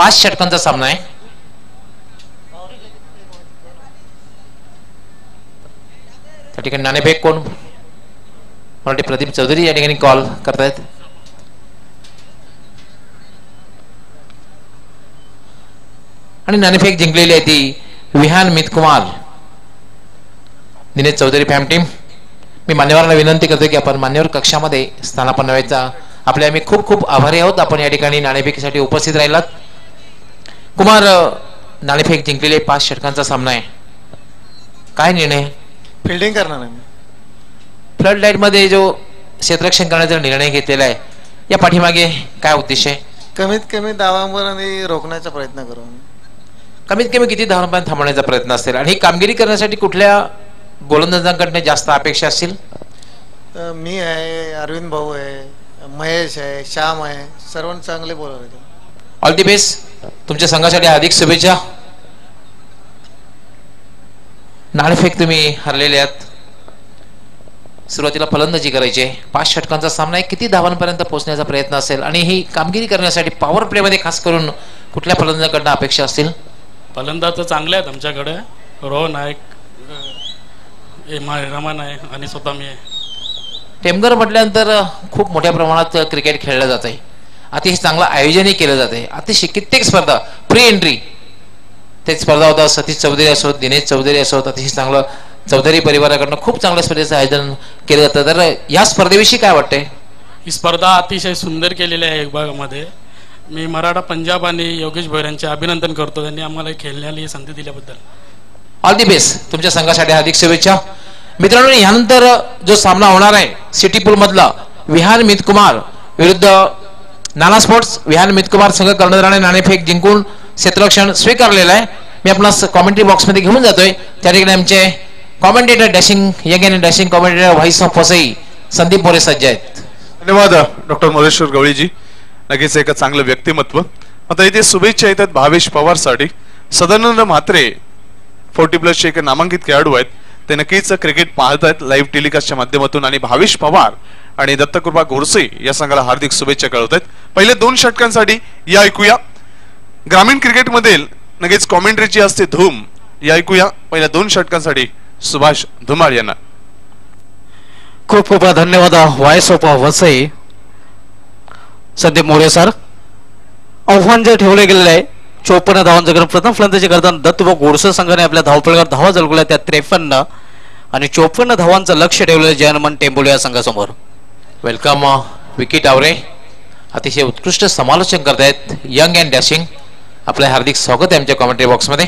5 षटकांचा सामना आहे. त्या ठिकाणी नाणेफेक कोण? मराठी प्रदीप चौधरी या ठिकाणी कॉल करतायत. आणि नाणेफेक जिंकलेली आहे ती विहान मितकुमार. दिनेश चौधरी फॅम टीम, मी मान्यवरांना विनंती करतो की आपण मान्यवर कक्षामध्ये स्थानापन्न व्हायचा. आपले आम्ही खूप खूप आभारी आहोत. आपण या ठिकाणी नाणेफेकीसाठी उपस्थित राहिलात. कुमार, नाणेफेक जिंकलेले 5 षटकांचा सामना आहे. काय निर्णय? फिल्डिंग करणार आहे. फ्लड लाईट मध्ये जो क्षेत्ररक्षण करण्याचा निर्णय घेतलेला आहे, या पाठीमागे काय उद्देश आहे? कमीत कमी धावांवर आणि रोखण्याचा प्रयत्न करू. कमीत कमी किती धावांपर्यंत थांबवण्याचा प्रयत्न असेल आणि ही कामगिरी करण्यासाठी कुठल्या गोलंदाजांकडनं जास्त अपेक्षा असतील? मी आहे, अरविंद भाऊ आहे, महेश आहे, श्याम आहे, सर्व चांगले बॉलर आहेत. All the best. तुमच्या संघासाठी हार्दिक शुभेच्छा. नाणेफेक तुम्ही हरलेले आहात. सुरुवातीला फलंदाजी करायची आहे. 5 षटकांचा सामना आहे. किती धावांपर्यंत पोहोचण्याचा प्रयत्न असेल आणि ही कामगिरी करण्यासाठी पॉवर प्ले मध्ये खास करून कुठल्या फलंदाजांकडनं अपेक्षा असतील? फलंदाज तर चांगले आहेत आमच्याकडे. रोहन नायक, रमण आहे आणि स्वतः मी आहे. टेमघर म्हटल्यानंतर खूप मोठ्या प्रमाणात क्रिकेट खेळलं जात आहे. अतिशय चांगलं आयोजनही केलं जाते. अतिशय कित्येक स्पर्धा, प्री एंट्री ते स्पर्धा होता. सतीश चौधरी असोत, दिनेश चौधरी असोत, अतिशय चांगलं चौधरी परिवाराकडनं खूप चांगल्या स्पर्धेचं आयोजन केलं जातं. तर या स्पर्धेविषयी काय वाटतंय? ही स्पर्धा अतिशय सुंदर केलेली आहे. एक भागामध्ये मी मराठा पंजाब आणि योगेश भोयर यांचे अभिनंदन करतो. त्यांनी आम्हाला खेळण्याला संधी दिल्याबद्दल. All the best. तुमच्या संघासाठी हार्दिक शुभेच्छा. मित्रांनो, यानंतर जो सामना होणार आहे सिटी पूल मधला विहान मितकुमार विरुद्ध नाना स्पोर्ट्स. विहान मितकुमार संघ कर्णधाराने नाणेफेक जिंकून क्षेत्ररक्षण स्वीकारलेलं आहे. मी आपणास कॉमेंट्री बॉक्स मध्ये घेऊन जातोय. त्या ठिकाणी आमचे कॉमेंटेटर डॅशिंग यंग आणि dashing commentator voice of Vasai Sandeep More सज्ज आहेत. धन्यवाद डॉक्टर मोरेश्वर गवळीजी. नक्कीच एक चांगलं व्यक्तिमत्व. आता इथे शुभेच्छा येतात भावेश पवारसाठी. सदानंद म्हात्रे 40+ एक नामांकित खेळाडू आहेत. ते नक्कीच क्रिकेट पाहत आहेत लाईव्ह टेलिकास्टच्या माध्यमातून. आणि भावेश पवार आणि दत्तकृपा गोरसे या संघाला हार्दिक शुभेच्छा कळवत आहेत. पहिले 2 षटकांसाठी या ऐकूया. ग्रामीण क्रिकेटमध्ये नक्कीच कॉमेंट्रीची असते धूम. या ऐकूया पहिल्या 2 षटकांसाठी सुभाष धुमाळ यांना. खूप खूप धन्यवाद voice of Vasai Sandeep More sir. आव्हान जे ठेवले गेलेले आहे 54 धावांचं करून प्रथम फलंदाजी करताना दत्तभाऊ गोरसे संघाने आपल्या धावपळीवर धावा झळकल्या त्या 53 आणि 54 धावांचं लक्ष ठेवलेलं जयनमन टेंबोले या संघासमोर. वेलकम विकी टावरे. अतिशय उत्कृष्ट समालोचन करतायत यंग अँड डॅशिंग. आपलं हार्दिक स्वागत आहे आमच्या कॉमेंट्री बॉक्स मध्ये.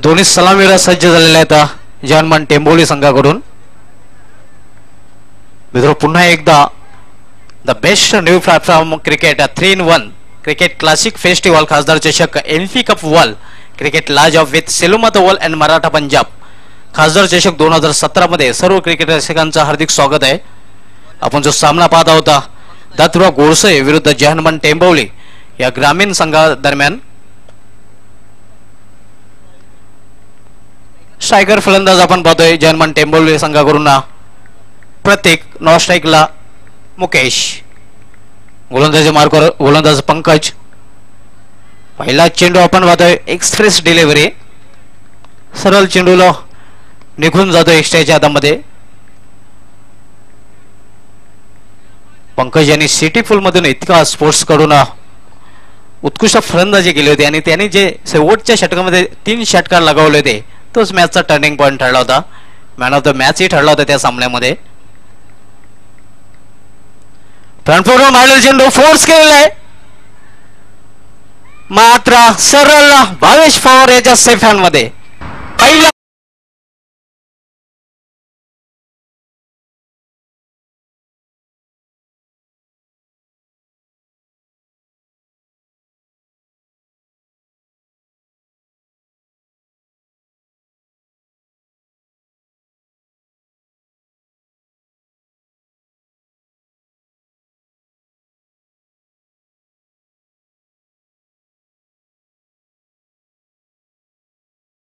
दोन्ही सलामीला सज्ज झालेले आहेत जयनमन टेंबोली संघाकडून. मित्र, पुन्हा एकदा the best new platform cricket 3-in-1 cricket classic festival खासदार चषक एनफी कप वॉल क्रिकेट लाज ऑफ विथ सेलुमत वॉल अँड मराठा पंजाब खासदार चषक 2017 मध्ये सर्व क्रिकेट रसिकांचं हार्दिक स्वागत आहे. आपण जो सामना पाहत होता दत्तभाऊ गोरसे विरुद्ध जयहनुमान टेंबवली या ग्रामीण संघादरम्यान. स्ट्रायकर फलंदाज आपण पाहतोय जयहनुमान टेंबवली संघाकडून प्रत्येक नॉन स्ट्राईकला मुकेश. गोलंदाजी मार्कवर गोलंदाज पंकज. पहिला चेंडू आपण पाहतोय एक्सप्रेस डिलिव्हरी. सरळ चेंडूला निघून जातो एक्स्ट्राच्या हातामध्ये. पंकज यांनी सिटी फुल मधून इतका स्पोर्ट्स कडून उत्कृष्ट फलंदाजी केली होती आणि त्यांनी जे शेवटच्या षटकामध्ये 3 षटकार लगावले होते तोच मॅचचा टर्निंग पॉइंट ठरला होता. मॅन ऑफ द मॅच ही ठरला होता त्या सामन्यामध्ये. फ्रंटफोरवर मारलेला चेंडू फोर्स केलेला आहे मात्र सरळ भावेश पवार याच्या सेफ हँड मध्ये. पहिला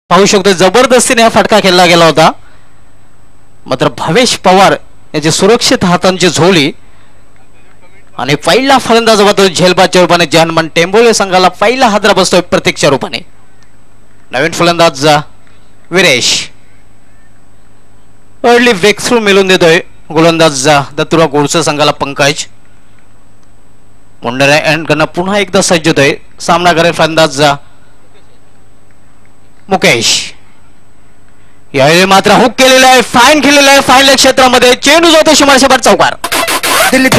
पाहू शकतो जबरदस्तीने हा फटका खेळला गेला होता. मात्र भावेश पवार याची सुरक्षित हातांची झोळी आणि पहिला फलंदाज होतो झेलबादच्या रूपाने जन्मन टेंबोले संघाला पहिला हादरा बसतोय प्रतीकच्या रूपाने. नवीन फलंदाज विरेश अर्ली वेक्सरू मिळून देतोय. गोलंदाज दत्तुरा गोडसे संघाला पंकज. मुंडरा यांकडनं पुन्हा एकदा सज्ज होतोय. सामना करेल फलंदाज मुकेश. यावेळी मात्र हुक केलेला आहे, फाईन केलेला आहे. फाईन क्षेत्रामध्ये चेंडू जातो सीमारेषेवर चौकार. दिल्ली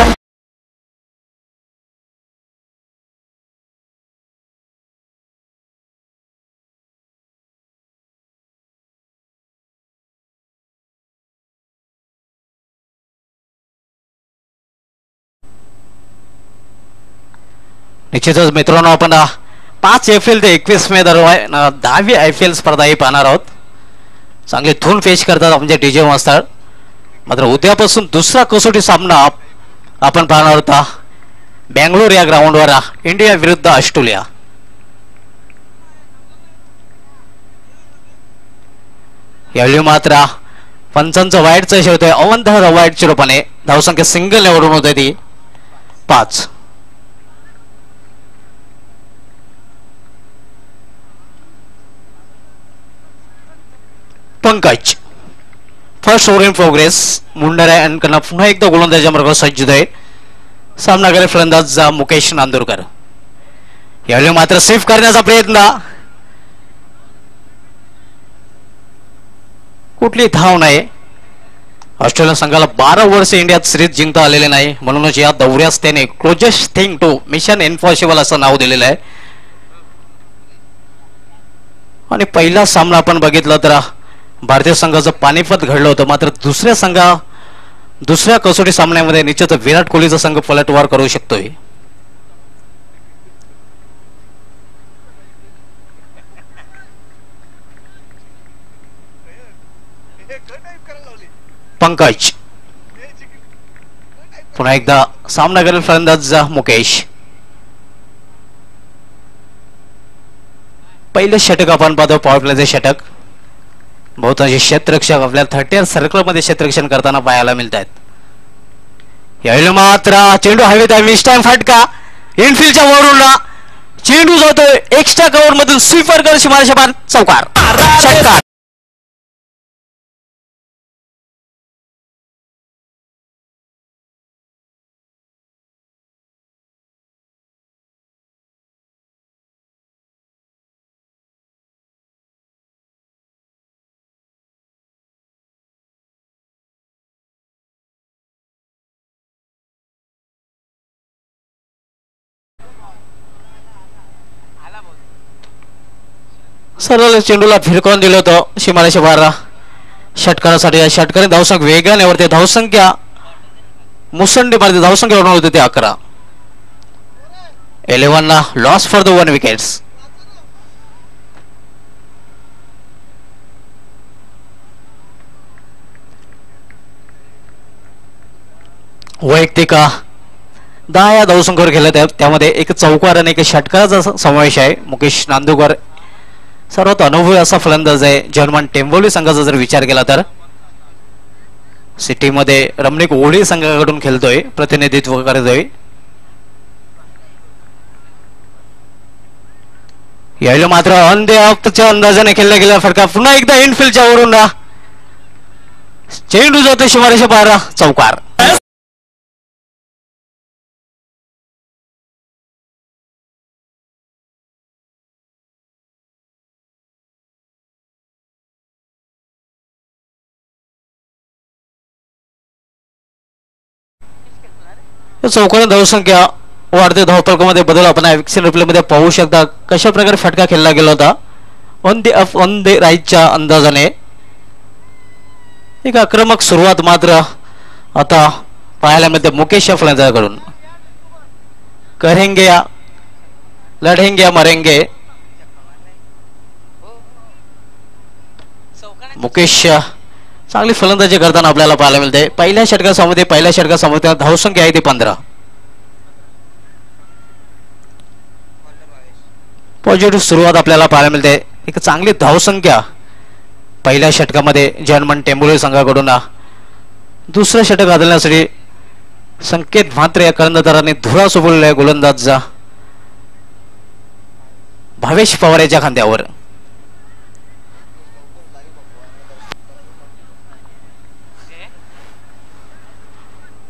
निश्चितच मित्रांनो आपण 5 एप्रिल ते 21 मे दरम्यान 10वी IPL स्पर्धा ही पाहणार आहोत. चांगले धून पेश करतात आमचे DJ मास्तर. मात्र उद्यापासून दुसरा कसोटी सामना आपण पाहणार होता बेंगलोर या ग्राउंडवर इंडिया विरुद्ध ऑस्ट्रेलिया. यावेळी मात्र पंचांचं वाईटचा इशारा होतोय. अवंत वाईटच्या रूपाने धावसंख्या सिंगल निवडून होते ती 5. Pankaj first over in progress. Mundra यांकडनं पुन्हा एकदा गोलंदाजा मार्गावर सज्ज आहे. सामना करेल फलंदाज मुकेश नांदुरकर. यावेळी मात्र सेफ करण्याचा प्रयत्न. कुठली धाव नाही. ऑस्ट्रेलिया संघाला 12 वर्ष इंडियात सिरीज जिंकता आलेले नाही, म्हणूनच या दौऱ्यास त्याने closest thing to mission impossible असं नाव दिलेलं आहे. आणि पहिला सामना आपण बघितला तर भारतीय संघाचं पानिपत घडलं होतं. मात्र दुसऱ्या कसोटी सामन्यामध्ये निश्चित विराट कोहलीचा संघ पलटवार करू शकतोय. पंकज पुन्हा एकदा सामना करेल फलंदाज मुकेश. पहिलं षटक आपण पाहतो पॉवर प्लेचे षटक. बहुतांशी क्षेत्ररक्षक आपल्याला 30 सर्कलमध्ये क्षेत्ररक्षण करताना पाहायला मिळत आहेत. यावेळी मात्र चेंडू हवेत आहे. मिस टाइम फटका इनफिल्डच्या वरून चेंडू जातोय एक्स्ट्रा कव्हर मधून स्वीपर कर सीमारेषेपार चौकार. षटकार. सरळ चेंडूला फिरकावून दिलं होतं सीमारेषेपार षटकारासाठी. या षटकाने धावसंख्या वेगाने वरती धावसंख्या मुसंडी मारते. धावसंख्या होणार होते ते 11. 11 लॉस फॉर द 1 विकेट्स. वैयक्तिक 10 या धावसंख्येवर खेळत आहेत. त्यामध्ये एक चौकार आणि एक षटकाराचा समावेश आहे. मुकेश नांदुरकर सर्वात अनुभवी असा फलंदाज आहे. जर्मन टेंबोली संघाचा जर विचार केला तर सिटीमध्ये रमणीक ओढी संघाकडून खेळतोय, प्रतिनिधित्व करतोय. यावेळी मात्र अंध्याच्या अंदाजाने खेळला गेला फटका. पुन्हा एकदा इनफिल्डच्या वरून चेंडू जातो सीमारेषेपार चौकार. चौकार धावसंख्या वाढते. धावफलकामध्ये बदल आपण ऍक्शन रिप्ले मध्ये पाहू शकता. कशा प्रकारे फटका खेळला गेला होता ऑन द राईटच्या अंदाजाने. एक आक्रमक सुरुवात मात्र आता पाहायला मिळते मुकेश या फलंदाजाकडून. करेंगे या लढेंगे या मरेंगे. मुकेश चांगली फलंदाजी करताना आपल्याला पाहायला मिळते. पहिल्या षटकासमोर धावसंख्या आहे ती 15. पॉझिटिव्ह सुरुवात आपल्याला पाहायला मिळते. एक चांगली धावसंख्या पहिल्या षटकामध्ये जर्मन टेंबोली संघाकडून दुसरं षटक बदलण्यासाठी संकेत म्हात्रे या कर्णधाराने धुळा सोबवलेला गोलंदाज भावेश पवार याच्या खांद्यावर.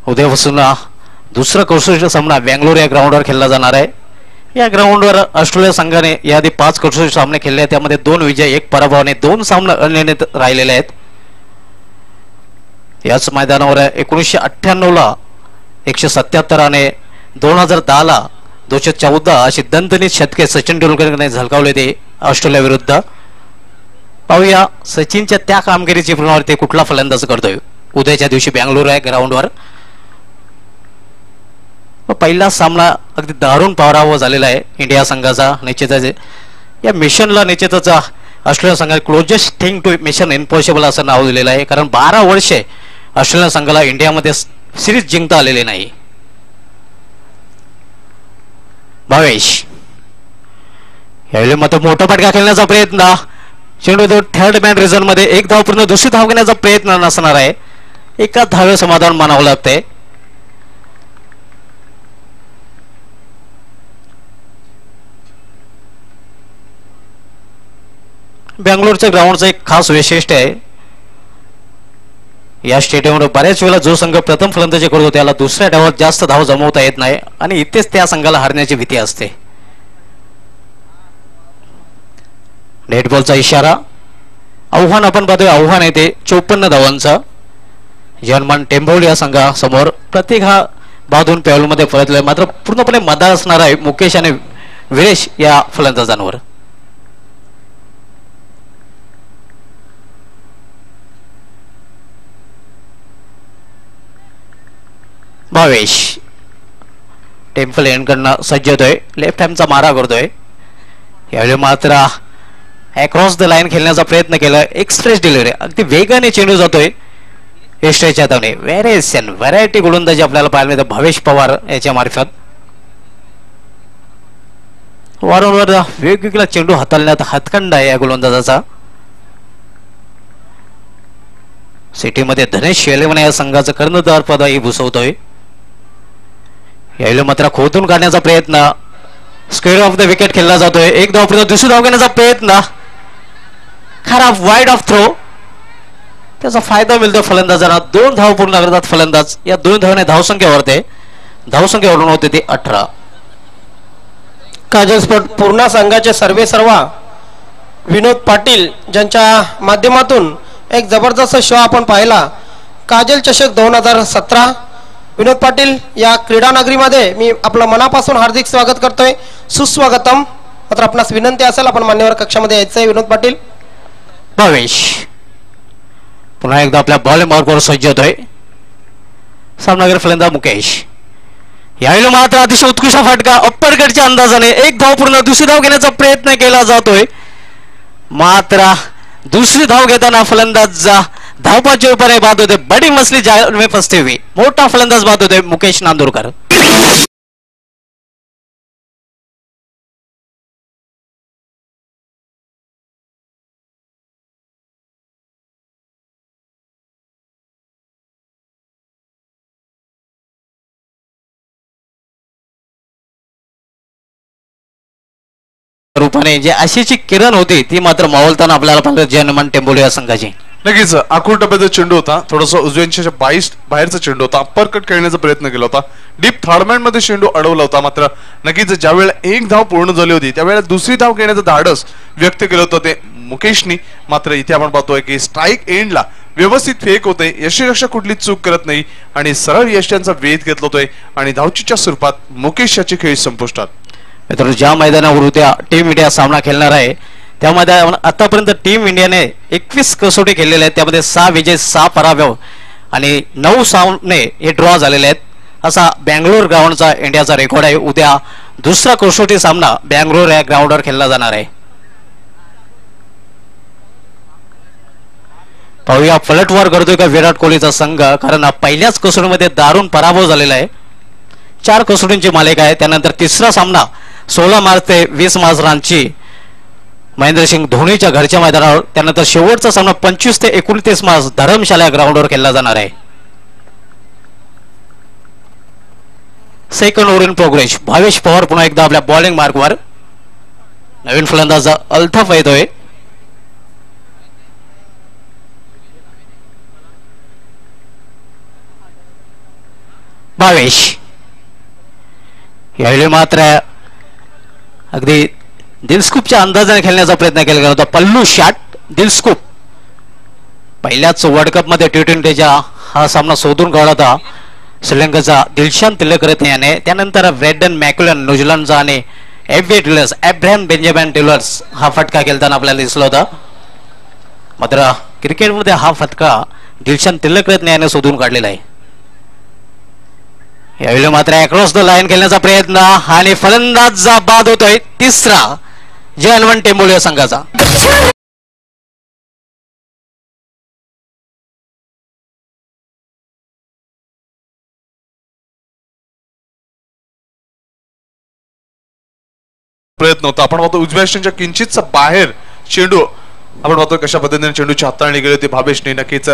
उद्यापासून दुसरा कसोटी सामना बँगलोर या ग्राउंडवर खेळला जाणार आहे. या ग्राउंडवर ऑस्ट्रेलिया संघाने याआधी 5 कसोटी सामने खेळले आहेत. त्यामध्ये 2 विजय 1 पराभवाने 2 सामने अनिर्णित राहिलेले आहेत. याच मैदानावर 1998 ला 177 आणि 2010 ला 214 अशी दणदणीत शतके सचिन तेंडुलकरने झळकावले ते ऑस्ट्रेलिया विरुद्ध. पाहूया सचिनच्या त्या कामगिरीची पुनरावृत्ती कुठला फलंदाज करतोय उद्याच्या दिवशी बँगलोर या ग्राउंडवर. पहिला सामना अगदी दारुण पराभव झालेला आहे इंडिया संघाचा. निश्चितच या मिशनला निश्चितच ऑस्ट्रेलिया संघाने closest thing to mission impossible असं नाव दिलेलं आहे. कारण 12 वर्षे ऑस्ट्रेलिया संघाला इंडियामध्ये सिरीज जिंकता आलेली नाही. भावेश यावेळी मात्र मोठा फटका खेळण्याचा प्रयत्न. चेंडू थर्ड मॅन रिझन मध्ये 1 धाव पूर्ण दुसरी धाव घेण्याचा प्रयत्न नसणार आहे. एका धावे समाधान मानावं लागतंय. बँगलोरच्या ग्राउंडचं एक खास वैशिष्ट्य आहे. या स्टेडियमवर बऱ्याच वेळा जो संघ प्रथम फलंदाजी करतो त्याला दुसऱ्या डावात जास्त धाव जमवता येत नाही आणि इथेच त्या संघाला हरण्याची भीती असते. नेट बॉलचा इशारा. आव्हान आपण पाहतोय. आव्हान आहे ते 54 धावांचं. जर्मन टेंबोली या संघासमोर प्रत्येक हा बाधून पॅलमध्ये परतलाय. मात्र पूर्णपणे मदार असणार आहे मुकेश आणि विरेश या फलंदाजांवर. भावेश टेम्पल एंडकडनं सज्ज होतोय. लेफ्ट हँडचा मारा करतोय. यावेळी मात्र अक्रॉस द लाईन खेळण्याचा प्रयत्न केला. एक्सप्रेस डिलिव्हरी अगदी वेगाने चेंडू जातोय एस्ट्रेच्या धावणे. व्हेरिएशन व्हरायटी गोलंदाजी आपल्याला पाहायला मिळतं भावेश पवार याच्या मार्फत. वारंवार वेगवेगळा चेंडू हाताळण्यात हातखंड आहे या गोलंदाजाचा. सिटीमध्ये धनेश शेलेवणे या संघाचं कर्णधार पदही भूषवतोय. यावेळी मात्र खोदून काढण्याचा प्रयत्न. स्क्वेअर ऑफ द विकेट खेळला जातोय. 1 धाव पूर्ण दुसरी धाव घेण्याचा प्रयत्न. खराब वाईड ऑफ थ्रो. त्याचा फायदा मिळतो फलंदाजांना. 2 धाव पूर्ण करतात फलंदाज. या 2 धावाने धावसंख्येवरून होते ते 18. काजल स्पोर्ट पूर्ण संघाचे सर्वेसर्वा विनोद पाटील ज्यांच्या माध्यमातून एक जबरदस्त शो आपण पाहिला. काजल चषक 2017. विनोद पाटील या क्रीडा नगरीमध्ये मी आपलं मनापासून हार्दिक स्वागत करतोय. सुस्वागतम. मात्र आपणास विनंती असेल आपण मान्यवर कक्षामध्ये यायचंय. विनोद पाटील. भावेश पुन्हा एकदा आपल्या बॉल मार्कवर सज्ज होतोय. सामनागर फलंदाज मुकेश. यावेळी मात्र अतिशय उत्कृष्ट फटका अप्परकटच्या अंदाजाने 1 धाव पूर्ण दुसरी धाव घेण्याचा प्रयत्न केला जातोय. मात्र दुसरी धाव घेताना फलंदाज धावपाच्या उपाने बाद होते. बडी मसली जाल में फसते हुए मोठा फलंदाज बाद होते मुकेश नांदुरकर. रूपाने जे आशेची किरण होती ती मात्र मावळताना आपल्याला पाहिलं जर्मन टेंबोली या संघाची. नक्कीच आखूड टप्प्याचा चेंडू होता. थोडासा उजव्यांच्या बाहेरचा चेंडू होता. अप्पर कट खेळण्याचा प्रयत्न केला होता. डीप थर्डमॅन मध्ये चेंडू अडवला होता. मात्र नक्कीच ज्या वेळेला 1 धाव पूर्ण झाली होती त्यावेळेला दुसरी धाव घेण्याचं धाडस व्यक्त केलं होतं ते मुकेशनी. मात्र इथे आपण पाहतोय की स्ट्राईक एंडला व्यवस्थित फेक होते. यष्टीरक्षक कुठली चूक करत नाही आणि सरळ यष्ट्यांचा वेध घेतला होतोय आणि धावचीच्या स्वरूपात मुकेश याची खेळी संपुष्टात. मित्रांनो ज्या मैदानावर उद्या टीम इंडिया सामना खेळणार आहे त्यामध्ये आतापर्यंत टीम इंडियाने 21 कसोटी खेळलेल्या आहेत. त्यामध्ये 6 विजय 6 पराभव आणि 9 सामने हे ड्रॉ झालेले आहेत. असा बँगलोर ग्राउंडचा इंडियाचा रेकॉर्ड आहे. उद्या दुसरा कसोटी सामना बँगलोर या ग्राउंडवर खेळला जाणार आहे. पाहूया पलटवार करतोय का विराट कोहलीचा संघ. कारण पहिल्याच कसोटीमध्ये दारुण पराभव झालेला आहे. 4 कसोटींची मालिका आहे. त्यानंतर तिसरा सामना 16 मार्च ते 20 मार्च रांची महेंद्रसिंग धोनीच्या घरच्या मैदानावर. त्यानंतर शेवटचा सामना 25 ते 29 मार्च धरमशाला ग्राउंडवर खेळला जाणार आहे. Second over in progress. Bhavesh Pawar पुन्हा एकदा आपल्या बॉलिंग मार्कवर. नवीन फलंदाज अल्ताफ येतोय. भावेश यावेळी मात्र अगदी दिलस्कूपच्या अंदाजाने खेळण्याचा प्रयत्न केला होता. पल्लू शॉट दिलस्कूप. पहिल्याच वर्ल्ड कप मध्ये T20च्या हा सामना शोधून काढला होता श्रीलंकेचा दिलशान तिलकरत्ने याने. त्यानंतर ब्रॅडन मॅक्युलन न्यूझीलंडचा आणि एब्राहम बेंजामिन टिलर्स हा फटका खेळताना आपल्याला दिसला होता. मात्र क्रिकेटमध्ये हा फटका दिलशान तिलकरत्ने याने शोधून काढलेला आहे. यावेळी मात्र अक्रॉस द लाईन खेळण्याचा प्रयत्न आणि फलंदाज बाद होतोय तिसरा जयवंत टेंबोली संघाचा. प्रयत्न होता. आपण पाहतो उजव्या स्टंपच्या किंचितचा बाहेर चेंडू आपण पाहतो कशा पद्धतीने चेंडूची हाताळणी गेली होती भावेशने. नक्कीच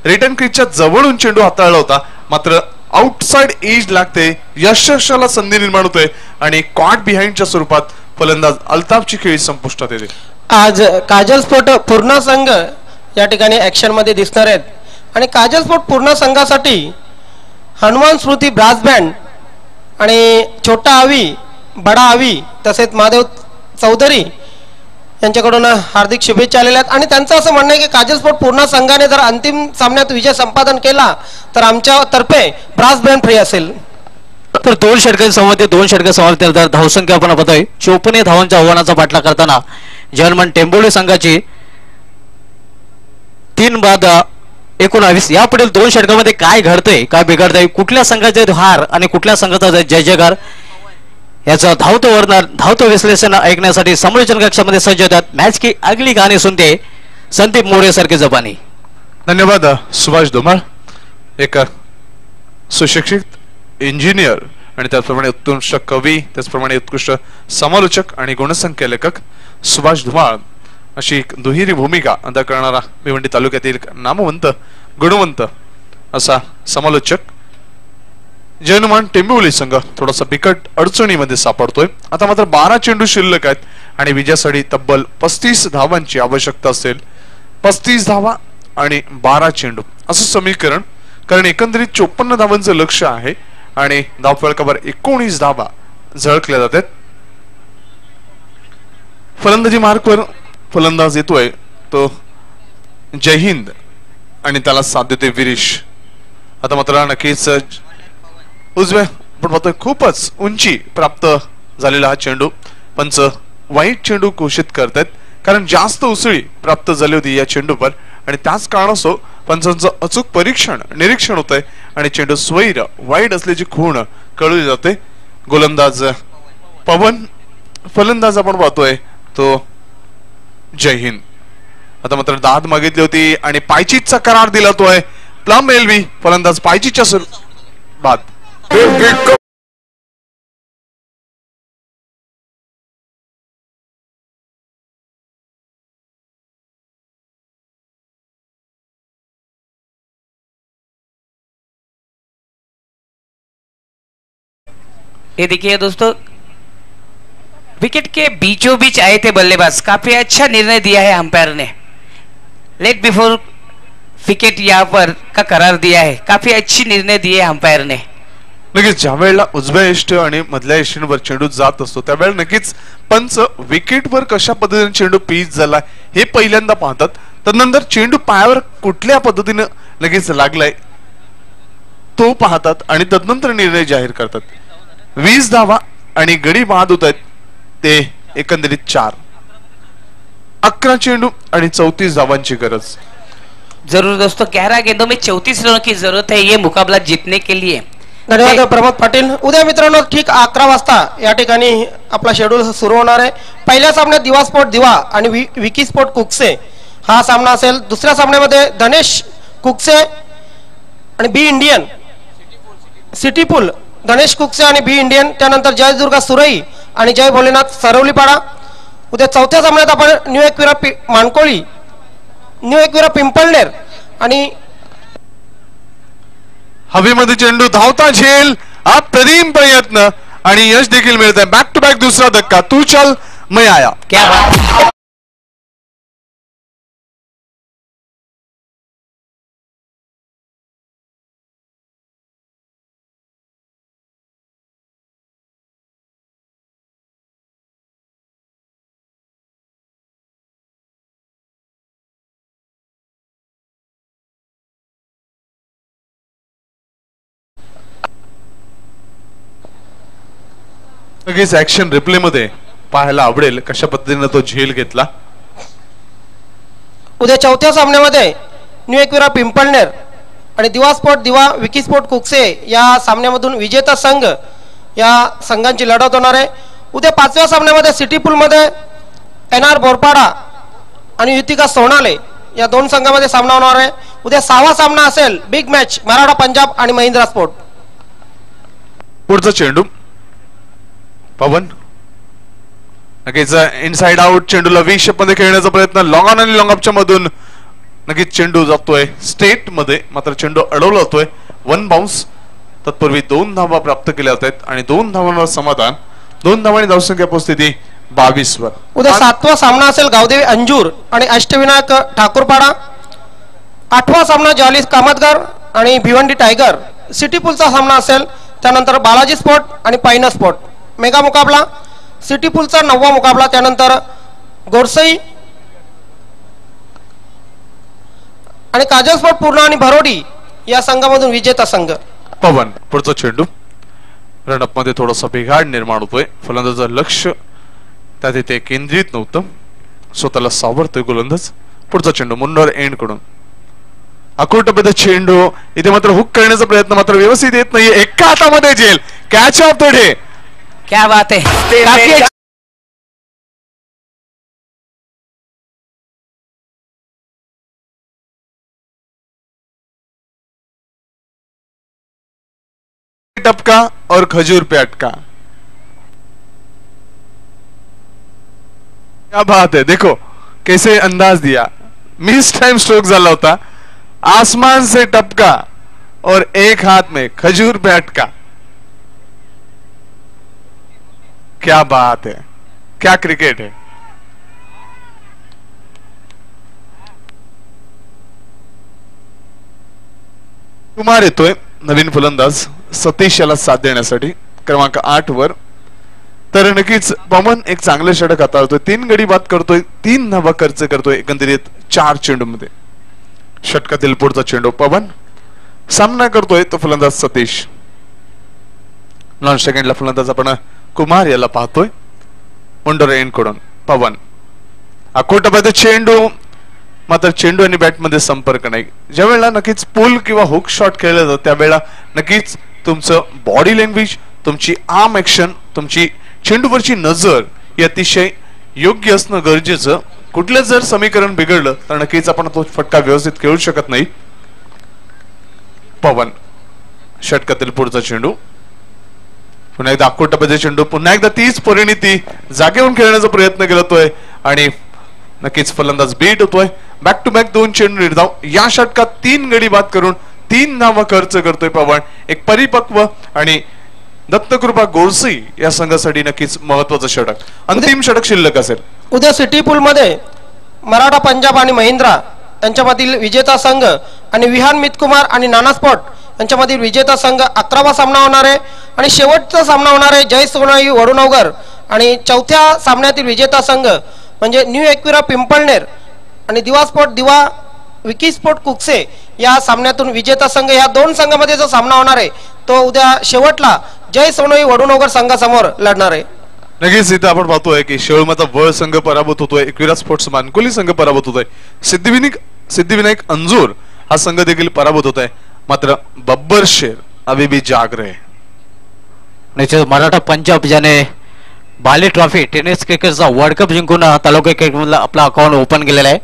रिटर्न क्रीजच्या जवळून चेंडू हाताळला होता. मात्र आउटसाइड एज लागते, यशाला संधी निर्माण होते आणि कॉट बिहाइंडच्या स्वरूपात फलंदाज अल्ताफची खेळी संपुष्टात येते. आज काजल स्पोर्ट पूर्ण संघ या ठिकाणी ऍक्शन मध्ये दिसणार आहेत आणि काजल स्पोर्ट पूर्ण संघासाठी हनुमान स्मृती ब्रास बँड आणि छोटा आवी बडा आवी तसेच महादेव चौधरी यांच्याकडून हार्दिक शुभेच्छा आलेल्या आहेत. आणि त्यांचं असं म्हणणं आहे की काजल स्पोर्ट पूर्ण संघाने जर अंतिम सामन्यात विजय संपादन केला तर आमच्या तर्फे ब्रास बँड फ्री असेल. तर 2 षटकांची संवाद 2 षटक संवाद धावसंख्या आपण पाहतोय 54 धावांच्या आव्हानाचा पाठला करताना जयवंत टेंबोली संघाची 3 बाद 19. यापुढील 2 षटकामध्ये काय घडतंय काय बिघडतंय, कुठल्या संघाचे हार आणि कुठल्या संघाचा जय जयकार याचं धावतं विश्लेषण ऐकण्यासाठी समालोचन कक्षामध्ये सज्ज होतात. मॅच की अगली कहाणी सुनते संदीप मोरे सारखे जपानी. धन्यवाद सुभाष धुमाळ. एक सुशिक्षित इंजिनियर आणि त्याचप्रमाणे उत्कृष्ट कवी, त्याचप्रमाणे उत्कृष्ट समालोचक आणि गुणसंख्या लेखक सुभाष धुमाळ अशी एक दुहेरी भूमिका अदा करणारा भिवंडी तालुक्यातील नामवंत गुणवंत असा समालोचक जयवंत टेंबोली संघ थोडासा बिकट अडचणीमध्ये सापडतोय. आता मात्र 12 चेंडू शिल्लक आहेत आणि विजयासाठी तब्बल 35 धावांची आवश्यकता असेल. 35 धावा आणि 12 चेंडू असं समीकरण, कारण एकंदरीत 54 धावांचं लक्ष आहे आणि धावफलकावर 19 धावा झळकल्या जातात. फलंदाजी मार्कवर फलंदाज येतोय तो जय हिंद आणि त्याला साथ देतोय विरीश. आता मात्र नक्कीच उजव्या आपण पाहतोय खूपच उंची प्राप्त झालेला हा चेंडू. पंच वाईट चेंडू घोषित करतायत कारण जास्त उसळी प्राप्त झाली होती या चेंडूवर आणि त्याच कारणास्तव पंचांचं अचूक परीक्षण निरीक्षण होत आहे आणि चेंडू स्वैर वाईट असल्याची खूण कळली जाते. गोलंदाज पवन, फलंदाज आपण पाहतोय तो जय हिंद. आता मात्र दाद मागितली होती आणि पायचीतचा करार दिला तोय प्लम एलवी. फलंदाज पायचीच्या बाद. ये देखिए दोस्तों, विकेट के बीचों बीच आए थे बल्लेबाज. काफी अच्छा निर्णय दिया है अंपायर ने. लेट बिफोर विकेट यहाँ पर का करार दिया है. काफी अच्छी निर्णय दिए अंपायर ने. नक्कीच ज्या वेळेला उजव्या यष्ट आणि मधल्या यष्टींवर चेंडू जात असतो त्यावेळेला नक्कीच पंच विकेटवर कशा पद्धतीने चेंडू पीच झालाय हे पहिल्यांदा पाहतात. तदनंतर चेंडू पायावर कुठल्या पद्धतीने लगेच लागलाय तो पाहतात आणि तदनंतर निर्णय जाहीर करतात. 20 धावा आणि गडी बाद होत आहेत ते एकंदरीत 4. 11 चेंडू आणि 34 धावांची गरज. जरूर दोस्तों, 11 गेंदों में 34 रनों की जरूरत है ये मुकाबला जीतने के लिए. धन्यवाद प्रमोद पाटील. उद्या मित्रांनो ठीक 11 वाजता या ठिकाणी आपला शेड्यूल सुरू होणार आहे. पहिल्या सामन्यात दिवा स्पोर्ट दिवा आणि विकी स्पोर्ट कुकसे हा सामना असेल. दुसऱ्या सामन्यामध्ये धनेश कुकसे आणि बी इंडियन सिटी पूल, धनेश कुकसे आणि बी इंडियन. त्यानंतर जय दुर्गा सुरई आणि जय भोलेनाथ सरवलीपाडा. उद्या चौथ्या सामन्यात आपण न्यू एकविरा मानकोळी, न्यू एकविरा पिंपळनेर आणि हवेमध्ये चेंडू धावता झेल अप्रतिम प्रयत्न आणि यश देखील मिळत आहे. बॅक टू बॅक दुसरा धक्का. तू चल मैं आया. क्या बात. लगेच ऍक्शन रिप्ले मध्ये पाहायला आवडेल कशा पद्धतीने तो झेल घेतला. उद्या चौथ्या सामन्यामध्ये न्यू एकविरा पिंपळनेर आणि दिवा स्पोर्ट दिवा विकी स्पोर्ट कुकसे या सामन्यामधून विजेता संघ या संघांची लढत होणार आहे. उद्या पाचव्या सामन्यामध्ये सिटी पूलमध्ये NR बोरपाडा आणि युतिका सोनाले या दोन संघामध्ये सामना होणार आहे. उद्या सहावा सामना असेल बिग मॅच मराठा पंजाब आणि महिंद्रा स्पोर्ट. पुढचा चेंडू पवन नक्कीच इनसाइड आउट. चेंडूला वी शेप मध्ये खेळण्याचा प्रयत्न. लॉंग ऑन आणि लॉंग अपच्या मधून नक्कीच चेंडू जातोय स्टेट मध्ये, मात्र चेंडू अडवला जातोय. 1 बाउन्स. तत्पूर्वी 2 धावा प्राप्त केल्या जात आहेत आणि 2 धावांवर समाधान. 2 धावांनी धावसंख्या पोहोचते 22 वर. उद्या सातवा सामना असेल गावदेवी अंजूर आणि अष्टविनायक ठाकूरपाडा. आठवा सामना जॉली कामतगर आणि भिवंडी टायगर. सिटी पूलचा सामना असेल. त्यानंतर बालाजी स्पोर्ट आणि पायना स्पोर्ट. मेगा मुकाबला सिटी पूलचा 9वा मुकाबला. त्यानंतर गोरसई आणि काजल स्पोर्ट पूर्ण आणि भरोडी या संघामधून विजेता संघ. पवन पुढचा चेंडू. रनअप मध्ये थोडासा बिघाड निर्माण होतोय. फलंदाजाचं लक्ष त्या तिथे केंद्रित नव्हतं. स्वतःला सावरतोय गोलंदाज. पुढचा चेंडू मुंडवर एंड कडून अकोटपद चेंडू. इथे मात्र हुक करण्याचा प्रयत्न मात्र व्यवस्थित येत नाहीये. एका हातामध्ये जेल. Catch of the day. क्या बात है. काफी टपका और खजूर पे अटका. क्या बात है. देखो कैसे अंदाज दिया. मिस टाइम स्ट्रोक झाला होता. आसमान से टपका और एक हाथ में खजूर पे अटका. क्या बात है. क्या क्रिकेट है. कुमार येतोय नवीन फलंदाज सतीश याला साथ देण्यासाठी क्रमांक 8 वर. तर नक्कीच पवन एक चांगले षटक हाताळतोय. 3 गडी बाद करतोय. 3 धावा खर्च करतोय एकंदरीत 4 चेंडू मध्ये. षटकातील पुढचा चेंडू पवन. सामना करतोय तो फलंदाज सतीश. नॉन सेकंडला फलंदाज आपण कुमार याला पाहतोय. मुंडर एंड कडून पवन. अकोटमध्ये चेंडू मात्र चेंडू आणि बॅट मध्ये संपर्क नाही. ज्या वेळेला नक्कीच पूल किंवा हुक शॉट खेळलं जातं त्यावेळेला नक्कीच तुमचं बॉडी लँग्वेज, तुमची आर्म ऍक्शन, तुमची चेंडूवरची नजर हे अतिशय योग्य असणं गरजेचं. कुठलं जर समीकरण बिघडलं तर नक्कीच आपण तो फटका व्यवस्थित खेळू शकत नाही. पवन षटकातील पुढचा चेंडू. पुन्हा एकदा अकोटपदे चेंडू. पुन्हा एकदा तीच परिणिती जागेवरून खेळण्याचा प्रयत्न केलाय आणि नक्कीच फलंदाज बीट होतोय. बॅक टू बॅक 2 चेंडू निर्धाव. या षटकात 3 गडी बाद करून 3 धावा खर्च करतोय पवन. एक परिपक्व आणि दत्तकृपा गोरसी या संघासाठी नक्कीच महत्वाचं षटक. अंतिम षटक शिल्लक असेल. उद्या सिटी पूल मध्ये मराठा पंजाब आणि महिंद्रा यांच्यामधील विजेता संघ आणि विहान मितकुमार आणि नाना स्पोर्ट यांच्यामधील विजेता संघ 11वा सामना होणार आहे. आणि शेवटचा सामना होणार आहे जय सोनाई वडुनगर आणि चौथ्या सामन्यातील विजेता संघ म्हणजे न्यू एकविरा पिंपळनेर आणि दिवा स्पोर्ट दिवा विकी स्पोर्ट कुकसे या सामन्यातून विजेता संघ. या 2 संघामध्ये जो सामना होणार आहे तो उद्या शेवटला जय सोनोई वडुनगर संघासमोर लढणार आहे. नक्कीच इथे आपण पाहतोय की शेळमाचा वळ संघ पराभूत होतोय. एकविरा स्पोर्ट्स मानकोली संघ पराभूत होतोय. सिद्धिविनायक अंजूर हा संघ देखील पराभूत होत आहे. मात्र बब्बर शेर अभी भी जाग रहे. मराठा पंजाब ज्याने बाली ट्रॉफी टेनिस क्रिकेटचा वर्ल्ड कप जिंकून तालुका क्रिकेटमधला आपला अकाउंट ओपन केलेला आहे.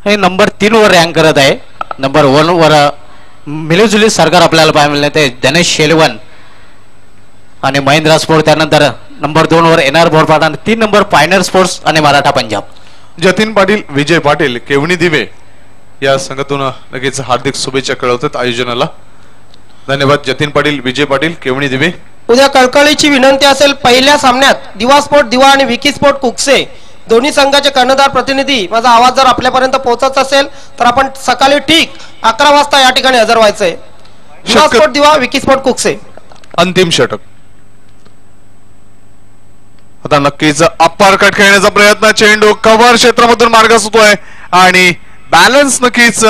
हे नंबर 3 वर रँक करत आहे. नंबर 1 वर मिलीजुली सरकार आपल्याला पाहायला मिळाले ते दिनेश शेलवन आणि महिंद्रा स्पोर्ट. त्यानंतर नंबर 2 वर NR बोरपाडा आणि 3 नंबर पायनर स्पोर्ट्स आणि मराठा पंजाब. जतीन पाटील, विजय पाटील, केवणी दिवे या संघातून लगेच हार्दिक शुभेच्छा कळवतात आयोजनाला. धन्यवाद जतीन पाटील, विजय पाटील, केवणी दिवे. उद्या कळकळीची विनंती असेल, पहिल्या सामन्यात दिवा स्पोर्ट दिवा आणि विकी स्पोर्ट कुकसे दोन्ही संघाचे कर्णधार प्रतिनिधी, माझा आवाज जर आपल्यापर्यंत पोहोचत असेल तर आपण सकाळी ठीक 11 वाजता या ठिकाणी हजर व्हायचंय. दिवा स्पोर्ट दिवा, विकी स्पोर्ट कुकसे. अंतिम षटक. आता नक्कीच अप्पर कट खेळण्याचा प्रयत्न, चेंडू कव्हर क्षेत्रामधून मार्ग सुटतोय आणि बॅलन्स नक्कीच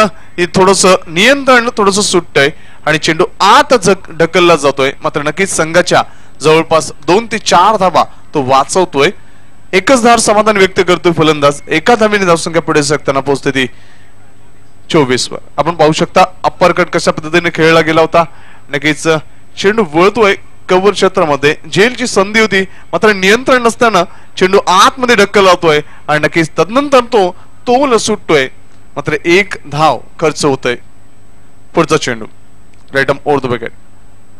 थोडस नियंत्रण थोडस सुटतंय आणि चेंडू आत ढकलला जातोय. मात्र नक्कीच संघाच्या जवळपास 2 ते 4 धावा तो वाचवतोय. एकच धार समाधान व्यक्त करतोय फलंदाज. एका धावेने धावसंख्या पुढे सरकताना पोहोचते ती 24 वर. आपण पाहू शकता अप्पर कट कशा पद्धतीने खेळला गेला होता. नक्कीच चेंडू वळतोय कव्हर क्षेत्रामध्ये, झेलची संधी होती मात्र नियंत्रण नसताना चेंडू आतमध्ये ढकलला जातोय आणि नक्कीच तदनंतर तो तोल सुटतोय. मात्र एक धाव खर्च होतोय. पुढचा चेंडू right arm over the wicket.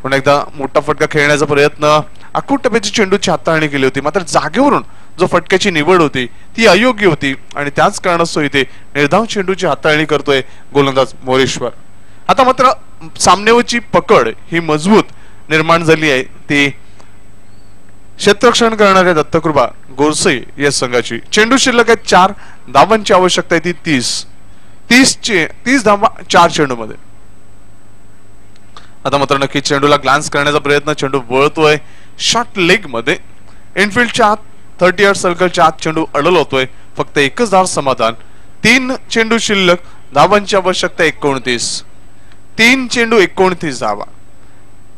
पुन्हा एकदा मोठा फटका खेळण्याचा प्रयत्न, आखूड टप्प्याची चेंडूची हाताळणी केली होती मात्र जागेवरून जो फटक्याची निवड होती ती अयोग्य होती आणि त्याच कारणास्तव इथे निर्धाव चेंडूची हाताळणी करतोय गोलंदाज मोरेश्वर. आता मात्र सामन्यावरची पकड ही मजबूत निर्माण झाली आहे. ती क्षेत्ररक्षण करणाऱ्या दत्तकृपा गोरसई या संघाची. चेंडू शिल्लक आहे 4, धावांची आवश्यकता आहे ती 30 धावा 4 चेंडू मध्ये. आता मात्र नक्की चेंडूला ग्लान्स करण्याचा प्रयत्न, चेंडू वळतोय शॉर्ट लेग मध्ये, इनफिल्डच्या आत 30 यार्ड सर्कलच्या आत चेंडू अडल होतोय. फक्त एकच धाव समाधान, 3 चेंडू शिल्लक, धावांची आवश्यकता 29. 3 चेंडू 29 धावा.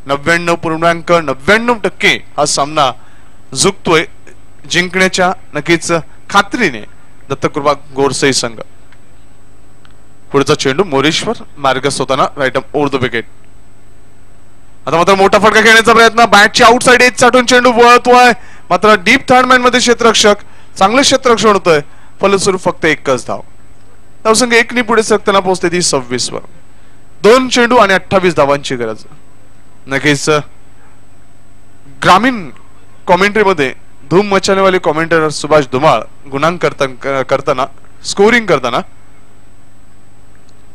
99.99% हा सामना झुकतोय जिंकण्याच्या नक्कीच खात्रीने दत्तकृपा गोरसई संघ. पुढचा चेंडू मोरेश्वर मार्गस्थ होताना right arm over the wicket. आता मात्र मोठा फटका खेळण्याचा प्रयत्न, बॅटची आउटसाइड एज चाटून चेंडू वळतोय मात्र डीप थर्ड मॅन मध्ये क्षेत्ररक्षक, चांगले क्षेत्ररक्षण होतंय. फलस्वरूप फक्त एकच धाव. धावसंख्या 1 ने पुढे सरकताना पोहोचते ती 26 वर. 2 चेंडू आणि 28 धावांची गरज. नक्कीच ग्रामीण कॉमेंट्री मध्ये धूम मचाने वाले कॉमेंटेटर सुभाष धुमाळ गुणांक करताना स्कोरिंग करताना.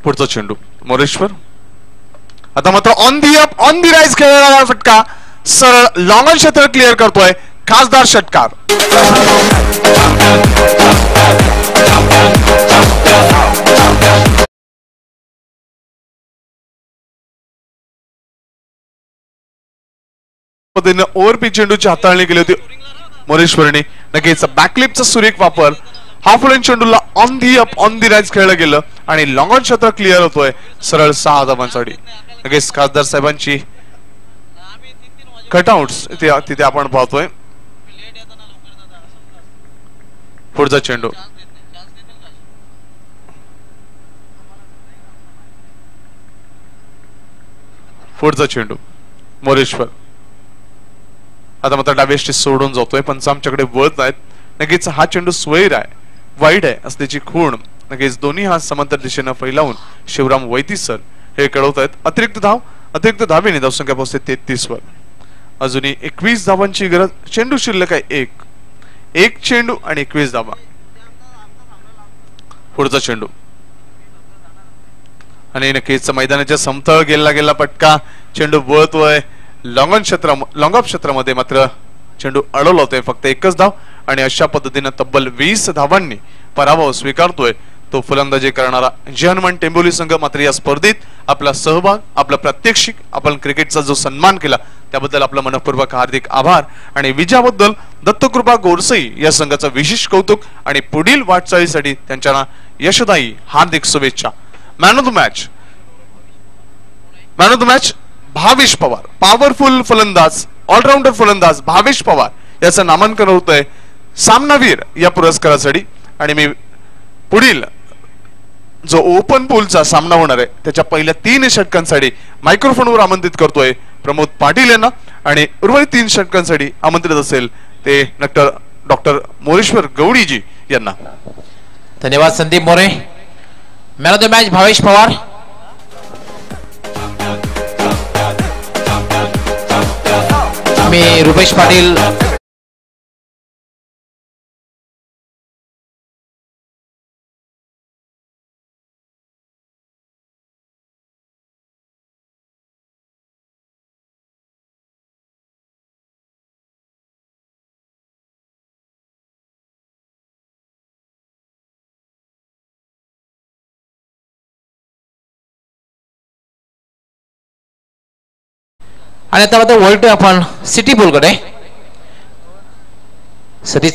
पुढचा चेंडू मोरेश्वर. आता मात्र ऑन दी राईज खेळणारा फटका सरळ लॉंग ऑन क्षेत्र क्लिअर करतोय खासदार षटकार. ओव्हर पिच चेंडूची हाताळणी केली होती मोरेश्वरने. नक्कीच बॅकलिपचा सुरेख वापर, हाफ लेन चेंडूला ऑन दी राईज खेळलं गेलं आणि लॉंग ऑन क्षेत्र क्लिअर होतोय सरळ 6 धावांसाठी. नक्कीच खासदार साहेबांची कटआउट्स तिथे आपण पाहतोय. पुढचा चेंडू मोरेश्वर. आता मात्र डावेष्टी सोडून जातोय, पंचामच्याकडे वळत आहेत. नक्कीच हा चेंडू स्वैर आहे, वाईड आहे असल्याची खूण नक्कीच दोन्ही हात समांतर दिशेनं फैलावून शिवराम वैतीसर हे कळवत आहेत. अतिरिक्त धावेने धावसंख्या पोहोचते 33 वर. अजूनही 21 धावांची गरज. चेंडू शिल्लक आहे एक चेंडू आणि 21 धावा. पुढचा चेंडू आणि नक्कीच मैदानाच्या समतळ गेला पटका, चेंडू वळतोय लॉंग ऑफ क्षेत्रामध्ये मात्र चेंडू अडवला होतोय. फक्त एकच धाव आणि अशा पद्धतीने तब्बल 20 धावांनी पराभव स्वीकारतोय तो फलंदाजी करणारा जय हनुमान टेंबोली संघ. मात्र या स्पर्धेत आपला सहभाग, आपला प्रात्यक्षिक, आपण क्रिकेटचा जो सन्मान केला त्याबद्दल आपला मनपूर्वक हार्दिक आभार आणि विजयाबद्दल दत्तकृपा गोरसई या संघाचं विशेष कौतुक आणि पुढील वाटचालीसाठी त्यांच्या यशदायी हार्दिक शुभेच्छा. Man of the match Bhavesh Pawar, powerful फलंदाज, ऑलराऊंडर फलंदाज भावेश पवार याचं नामांकन होतंय सामनावीर या पुरस्कारासाठी. आणि मी पुढील जो ओपन पूलचा सामना होणार आहे त्याच्या पहिल्या 3 षटकांसाठी मायक्रोफोनवर आमंत्रित करतोय प्रमोद पाटील यांना आणि उर्वरित 3 षटकांसाठी आमंत्रित असेल ते डॉक्टर मोरेश्वर गवडीजी यांना. धन्यवाद Sandeep More. Man of the match Bhavesh Pawar. मी रुपेश पाटील आणि आता वळतोय आपण सिटी पूलकडे. सतीश